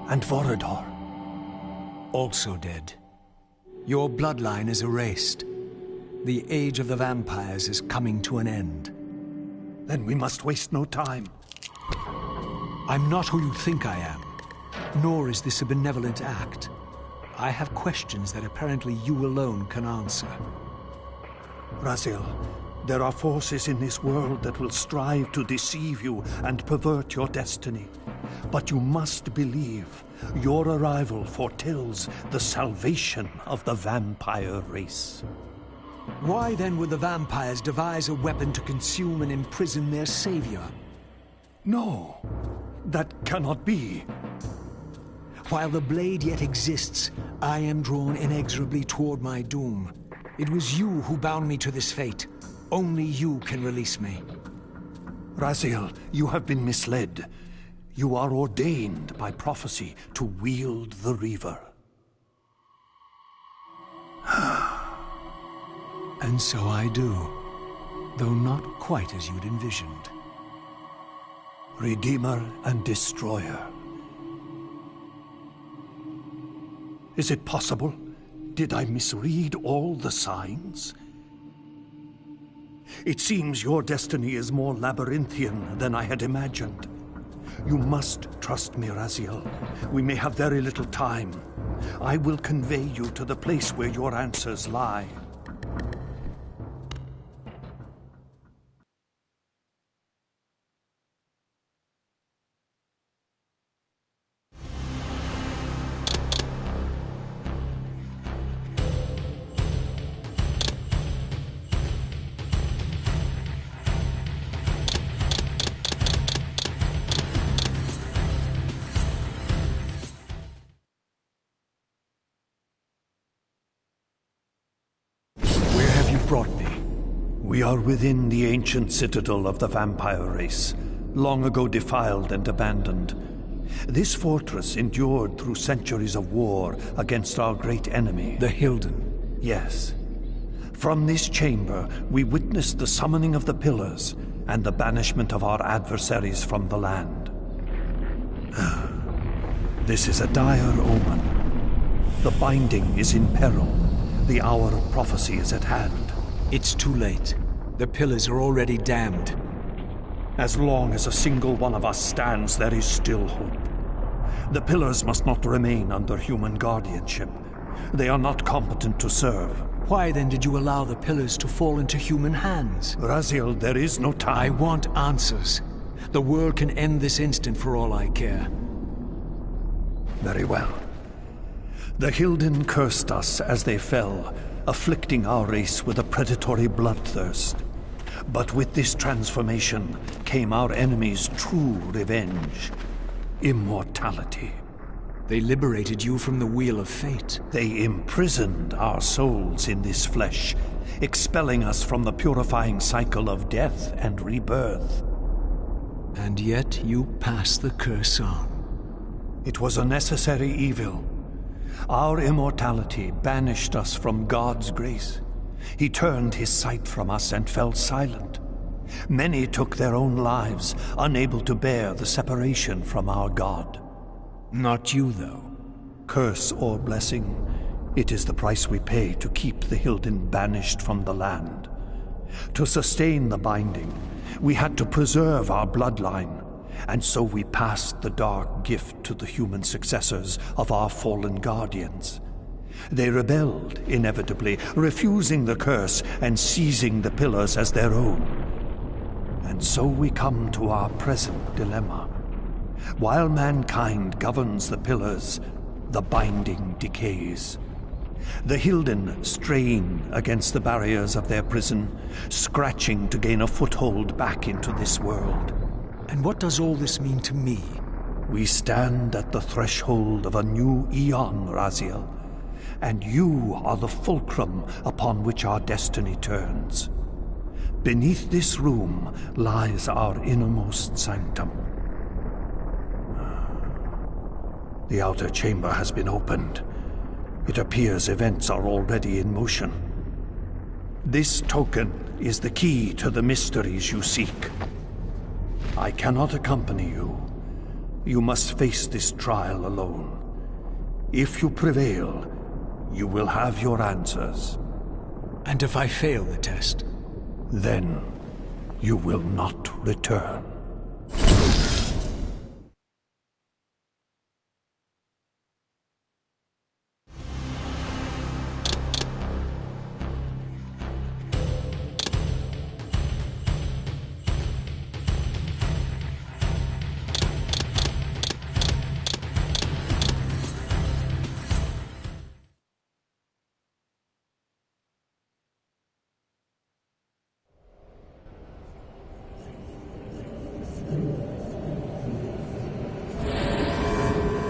And Vorador? Also dead. Your bloodline is erased. The age of the vampires is coming to an end. Then we must waste no time. I'm not who you think I am. Nor is this a benevolent act. I have questions that apparently you alone can answer. Raziel, there are forces in this world that will strive to deceive you and pervert your destiny. But you must believe your arrival foretells the salvation of the vampire race. Why then would the vampires devise a weapon to consume and imprison their savior? No, that cannot be. While the blade yet exists, I am drawn inexorably toward my doom. It was you who bound me to this fate. Only you can release me. Raziel, you have been misled. You are ordained by prophecy to wield the Reaver. And so I do. though not quite as you'd envisioned. Redeemer and Destroyer. Is it possible? Did I misread all the signs? It seems your destiny is more labyrinthian than I had imagined. You must trust me, Raziel. We may have very little time. I will convey you to the place where your answers lie. Brought me. We are within the ancient citadel of the vampire race, long ago defiled and abandoned. This fortress endured through centuries of war against our great enemy, the Hilden. Yes. From this chamber, we witnessed the summoning of the Pillars and the banishment of our adversaries from the land. This is a dire omen. The Binding is in peril. The hour of prophecy is at hand. It's too late. The Pillars are already damned. As long as a single one of us stands, there is still hope. The Pillars must not remain under human guardianship. They are not competent to serve. Why then did you allow the Pillars to fall into human hands? Raziel, there is no time. I want answers. The world can end this instant for all I care. Very well. The Hilden cursed us as they fell, afflicting our race with a predatory bloodthirst. But with this transformation came our enemy's true revenge. Immortality. They liberated you from the Wheel of Fate. They imprisoned our souls in this flesh, expelling us from the purifying cycle of death and rebirth. And yet you pass the curse on. It was a necessary evil. Our immortality banished us from God's grace. He turned his sight from us and fell silent. Many took their own lives, unable to bear the separation from our God. Not you, though. Curse or blessing, it is the price we pay to keep the Hilden banished from the land. To sustain the Binding, we had to preserve our bloodline, and so we passed the dark gift to the human successors of our fallen guardians. They rebelled, inevitably, refusing the curse and seizing the Pillars as their own. And so we come to our present dilemma. While mankind governs the Pillars, the Binding decays. The Hilden strain against the barriers of their prison, scratching to gain a foothold back into this world. And what does all this mean to me? We stand at the threshold of a new eon, Raziel, and you are the fulcrum upon which our destiny turns. Beneath this room lies our innermost sanctum. The outer chamber has been opened. It appears events are already in motion. This token is the key to the mysteries you seek. I cannot accompany you. You must face this trial alone. If you prevail, you will have your answers. And if I fail the test? Then you will not return.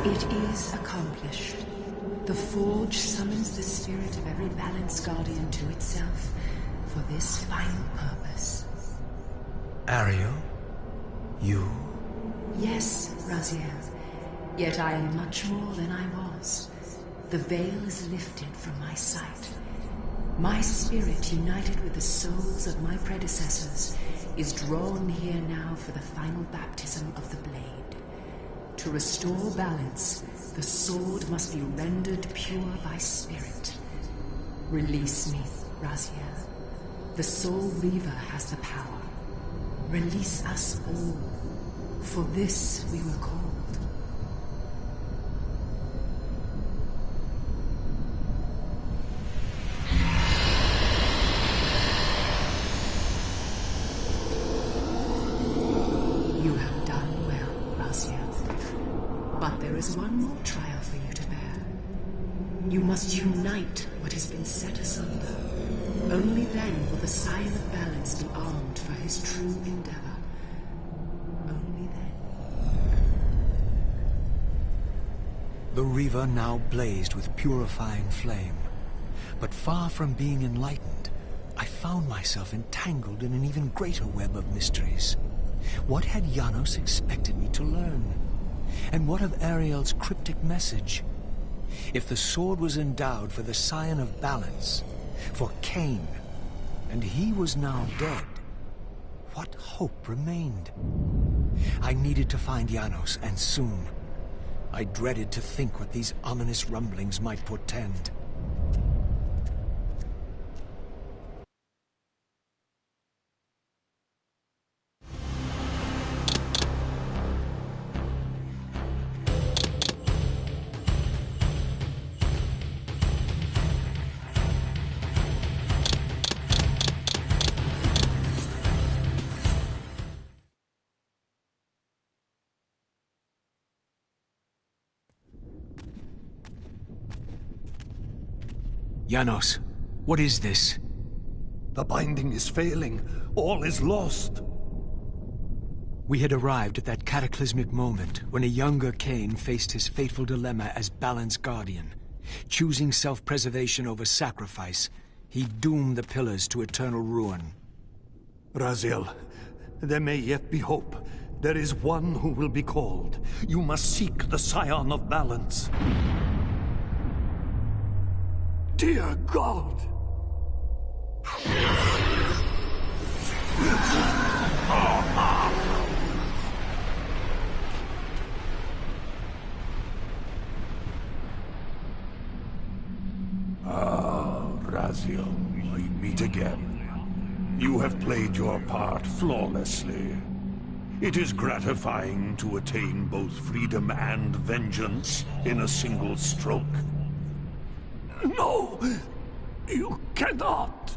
It is accomplished. The Forge summons the spirit of every balanced guardian to itself for this final purpose. Ariel? You? Yes, Raziel. Yet I am much more than I was. The veil is lifted from my sight. My spirit, united with the souls of my predecessors, is drawn here now for the final baptism of the blade. To restore balance, the sword must be rendered pure by spirit. Release me, Raziel. The Soul Reaver has the power. Release us all. For this we were called. You have done well, Raziel. But there is one more trial for you to bear. You must unite what has been set asunder. Only then will the Scion of Balance be armed for his true endeavor. Only then. The Reaver now blazed with purifying flame. But far from being enlightened, I found myself entangled in an even greater web of mysteries. What had Janos expected me to learn? And what of Ariel's cryptic message? If the sword was endowed for the Scion of Balance, for Kain, and he was now dead, what hope remained? I needed to find Janos, and soon. I dreaded to think what these ominous rumblings might portend. Janos, what is this? The binding is failing. All is lost. We had arrived at that cataclysmic moment when a younger Kain faced his fateful dilemma as Balance Guardian. Choosing self-preservation over sacrifice, he doomed the Pillars to eternal ruin. Raziel, there may yet be hope. There is one who will be called. You must seek the Scion of Balance. Dear God! Raziel, we meet again. You have played your part flawlessly. It is gratifying to attain both freedom and vengeance in a single stroke. No! You cannot!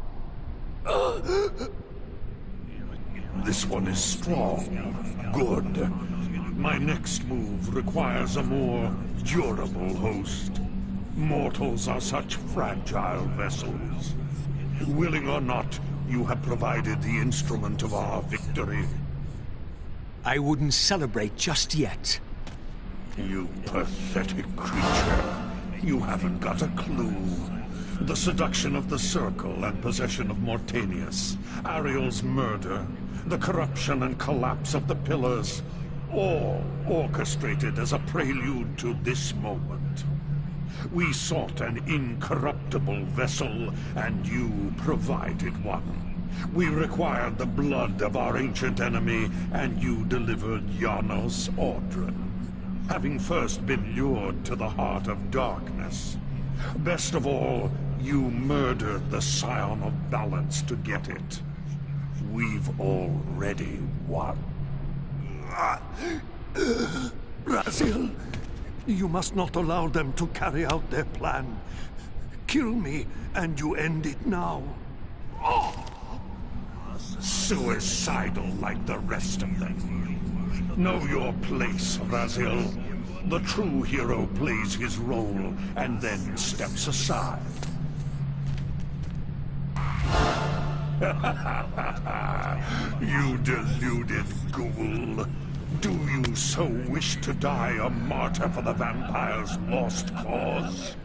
This one is strong. Good. My next move requires a more durable host. Mortals are such fragile vessels. Willing or not, you have provided the instrument of our victory. I wouldn't celebrate just yet. You pathetic creature. You haven't got a clue. The seduction of the Circle and possession of Mortanius, Ariel's murder, the corruption and collapse of the Pillars, all orchestrated as a prelude to this moment. We sought an incorruptible vessel, and you provided one. We required the blood of our ancient enemy, and you delivered Janos Audron. Having first been lured to the heart of darkness. Best of all, you murdered the Scion of Balance to get it. We've already won. Raziel, you must not allow them to carry out their plan. Kill me, and you end it now. Suicidal like the rest of them. Know your place, Raziel. The true hero plays his role and then steps aside. You deluded ghoul. Do you so wish to die a martyr for the vampire's lost cause?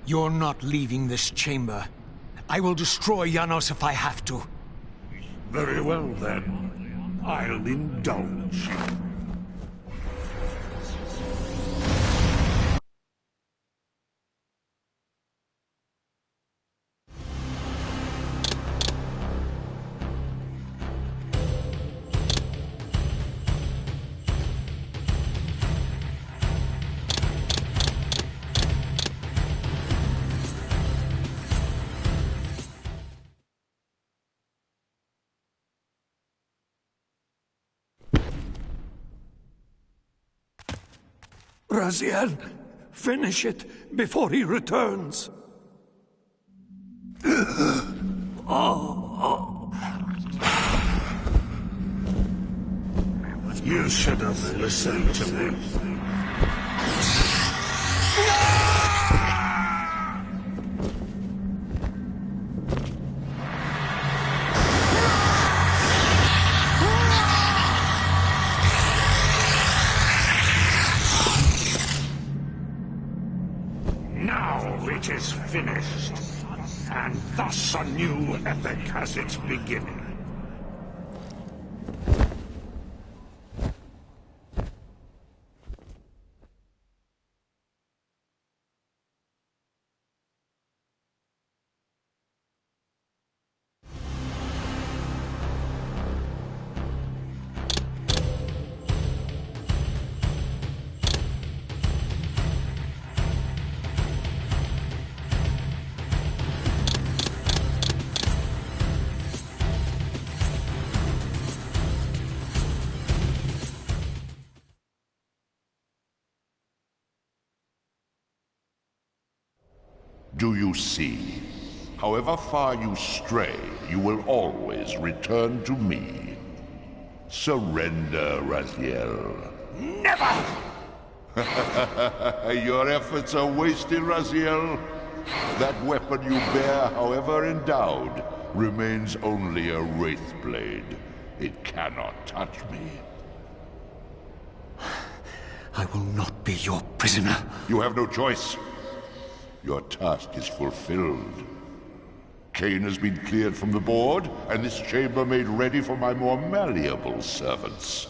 You're not leaving this chamber. I will destroy Janos if I have to. Very well, then. I'll indulge you. Raziel, finish it before he returns. You should have listened to me. Now it is finished, and thus a new epic has its beginning. Do you see? However far you stray, you will always return to me. Surrender, Raziel. Never! Your efforts are wasted, Raziel. That weapon you bear, however endowed, remains only a wraith blade. It cannot touch me. I will not be your prisoner. You have no choice. Your task is fulfilled. Kain has been cleared from the board, and this chamber made ready for my more malleable servants.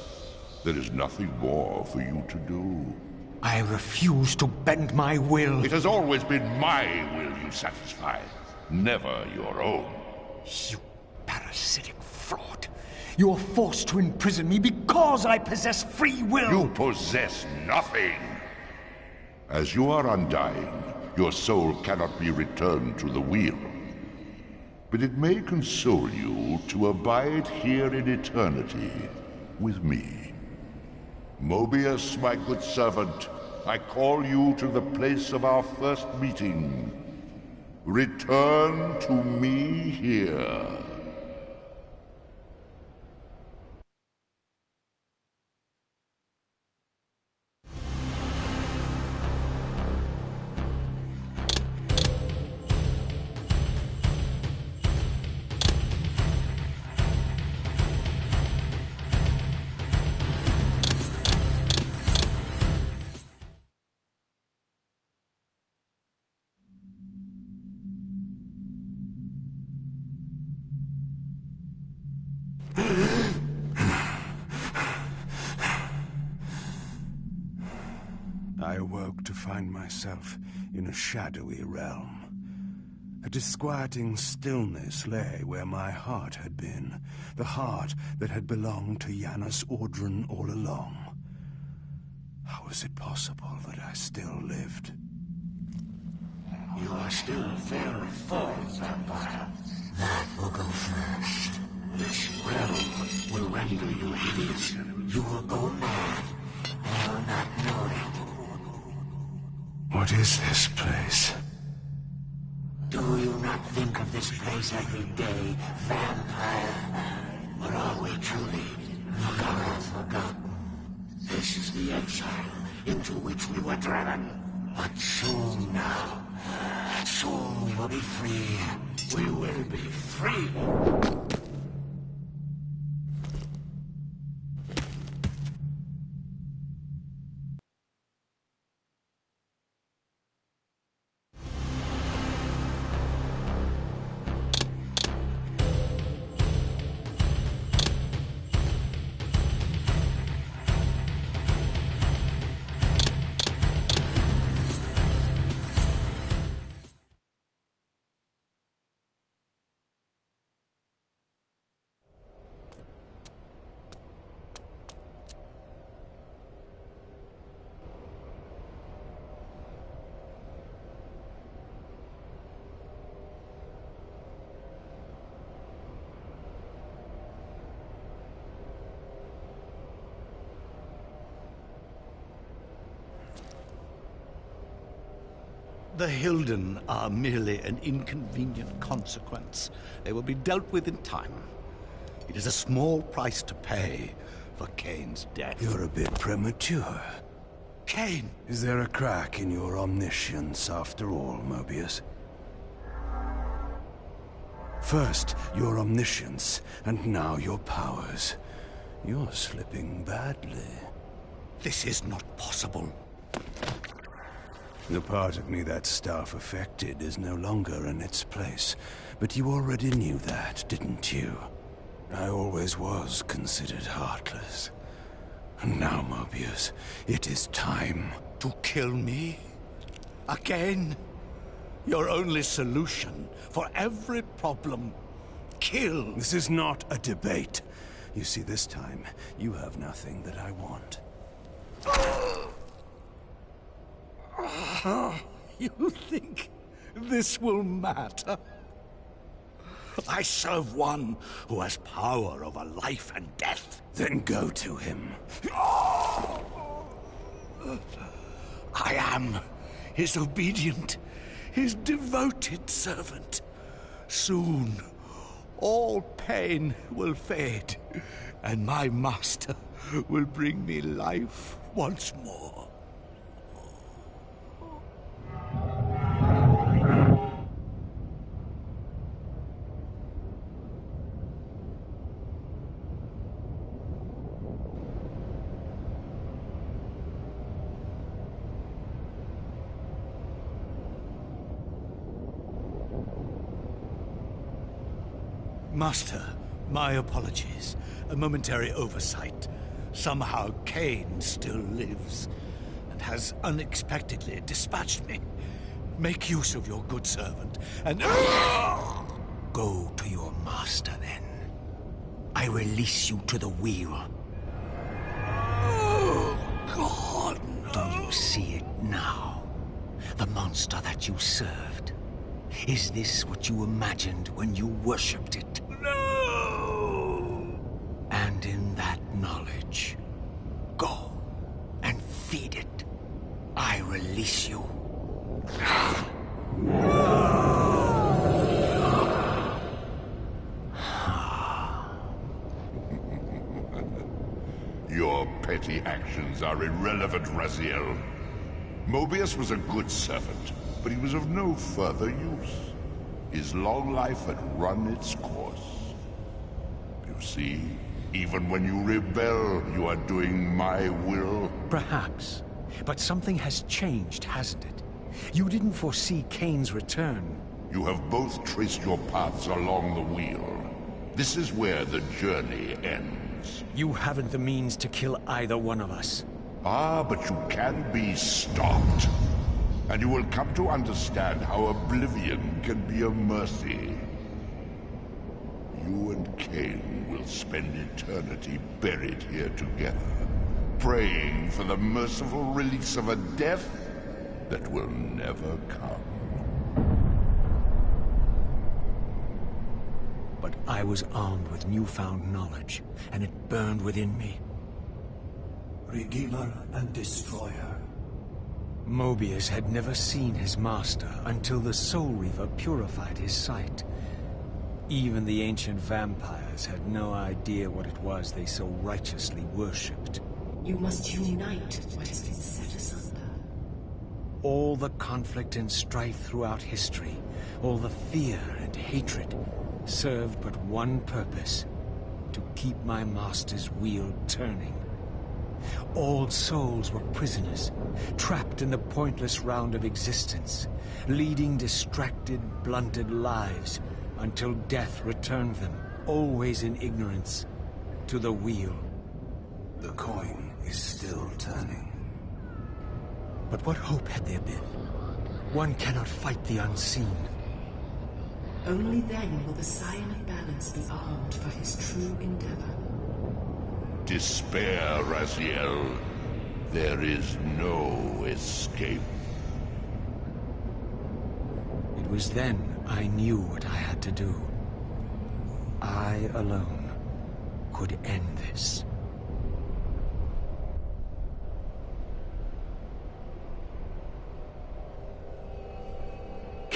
There is nothing more for you to do. I refuse to bend my will. It has always been my will you satisfy, never your own. You parasitic fraud. You are forced to imprison me because I possess free will. You possess nothing. As you are undying, your soul cannot be returned to the wheel. But it may console you to abide here in eternity with me. Mobius, my good servant, I call you to the place of our first meeting. Return to me here. I awoke to find myself in a shadowy realm. A disquieting stillness lay where my heart had been, the heart that had belonged to Janus Audron all along. How was it possible that I still lived? You are still very full, vampire. That will go first. This realm will render you hideous. You will go mad, or not know it. What is this place? Do you not think of this place every day, vampire? Or are we truly forgotten? This is the exile into which we were driven. But soon now, soon we will be free. We will be free. The Hilden are merely an inconvenient consequence. They will be dealt with in time. It is a small price to pay for Kain's death. You're a bit premature. Kain! Is there a crack in your omniscience after all, Mobius? First, your omniscience, and now your powers. You're slipping badly. This is not possible. The part of me that staff affected is no longer in its place. But you already knew that, didn't you? I always was considered heartless. And now, Mobius, it is time. To kill me? Again? Your only solution for every problem. Kill! This is not a debate. You see, this time, you have nothing that I want. You think this will matter? I serve one who has power over life and death. Then go to him. I am his obedient, his devoted servant. Soon, all pain will fade, and my master will bring me life once more. Master, my apologies. A momentary oversight. Somehow Kain still lives, and has unexpectedly dispatched me. Make use of your good servant, and... Go to your master, then. I release you to the wheel. Oh, God, no. Do you see it now? The monster that you served. Is this what you imagined when you worshipped it? No! And in that knowledge, go and feed it. I release you. Your petty actions are irrelevant, Raziel. Mobius was a good servant, but he was of no further use. His long life had run its course. You see, even when you rebel, you are doing my will. Perhaps. But something has changed, hasn't it? You didn't foresee Kain's return. You have both traced your paths along the wheel. This is where the journey ends. You haven't the means to kill either one of us. Ah, but you can be stopped. And you will come to understand how oblivion can be a mercy. You and Kain will spend eternity buried here together, praying for the merciful release of a death that will never come. But I was armed with newfound knowledge, and it burned within me. Redeemer and Destroyer. Mobius had never seen his master until the Soul Reaver purified his sight. Even the ancient vampires had no idea what it was they so righteously worshipped. You must unite what has been set asunder. All the conflict and strife throughout history, all the fear and hatred, served but one purpose: to keep my master's wheel turning. All souls were prisoners, trapped in the pointless round of existence, leading distracted, blunted lives until death returned them, always in ignorance, to the wheel. The coin is still turning. But what hope had there been? One cannot fight the unseen. Only then will the Scion of Balance be armed for his true endeavor. Despair, Raziel. There is no escape. It was then I knew what I had to do. I alone could end this.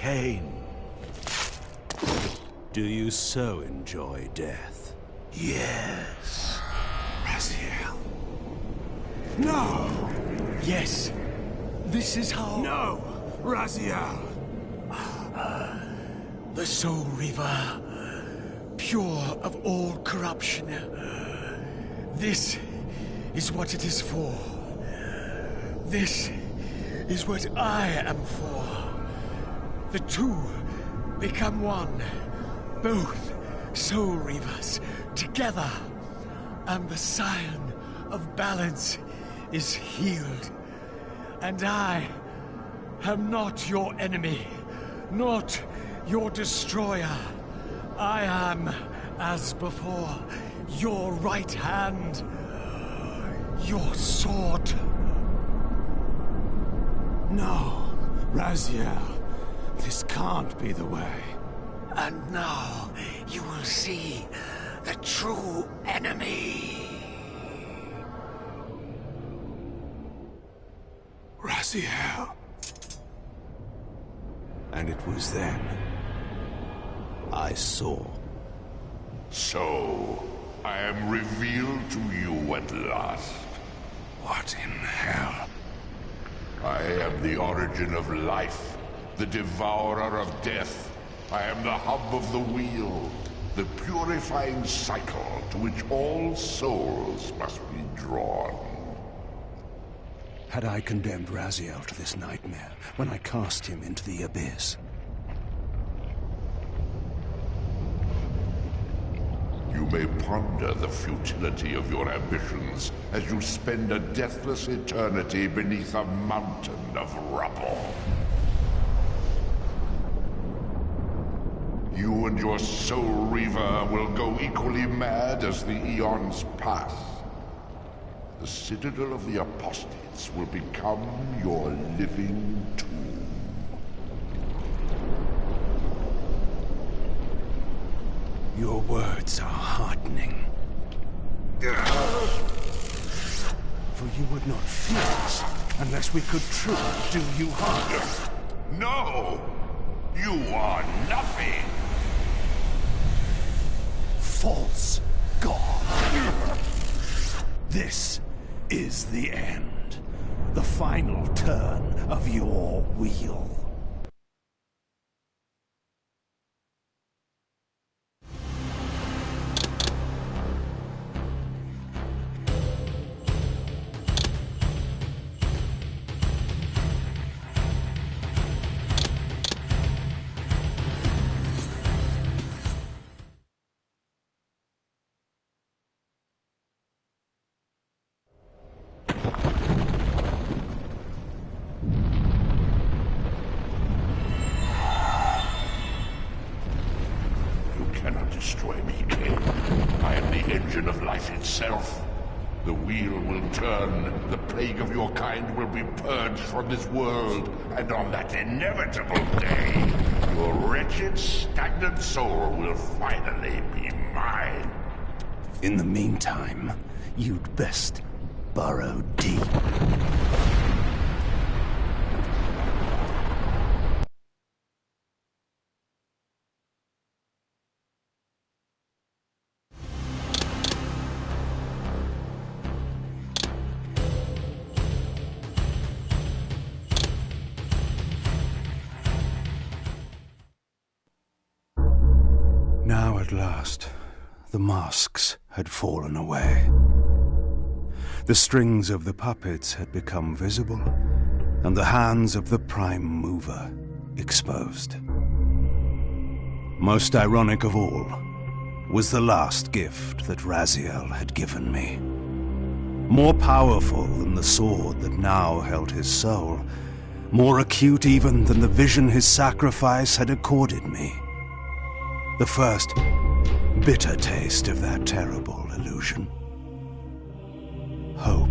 Kain. Do you so enjoy death? Yes. Raziel. No! Yes. This is how... No! Raziel! The Soul Reaver, pure of all corruption. This is what it is for. This is what I am for. The two become one. Both Soul Reavers together. And the Scion of Balance is healed. And I am not your enemy, not your destroyer. I am, as before, your right hand, your sword. No, Raziel. This can't be the way. And now you will see the true enemy. Raziel. And it was then I saw. So, I am revealed to you at last. What in hell? I am the origin of life, the devourer of death. I am the hub of the wheel, the purifying cycle to which all souls must be drawn. Had I condemned Raziel to this nightmare when I cast him into the abyss? You may ponder the futility of your ambitions as you spend a deathless eternity beneath a mountain of rubble. You and your Soul Reaver will go equally mad as the eons pass. The Citadel of the Apostates will become your living tomb. Your words are heartening. For you would not fear us unless we could truly do you harm. No! You are nothing! False god. This is the end. The final turn of your wheel. Destroy me, Kain. I am the engine of life itself. The wheel will turn, the plague of your kind will be purged from this world, and on that inevitable day, your wretched, stagnant soul will finally be mine. In the meantime, you'd best burrow deep. Now at last, the masks had fallen away. The strings of the puppets had become visible, and the hands of the Prime Mover exposed. Most ironic of all was the last gift that Raziel had given me. More powerful than the sword that now held his soul, more acute even than the vision his sacrifice had accorded me. The first bitter taste of that terrible illusion. Hope.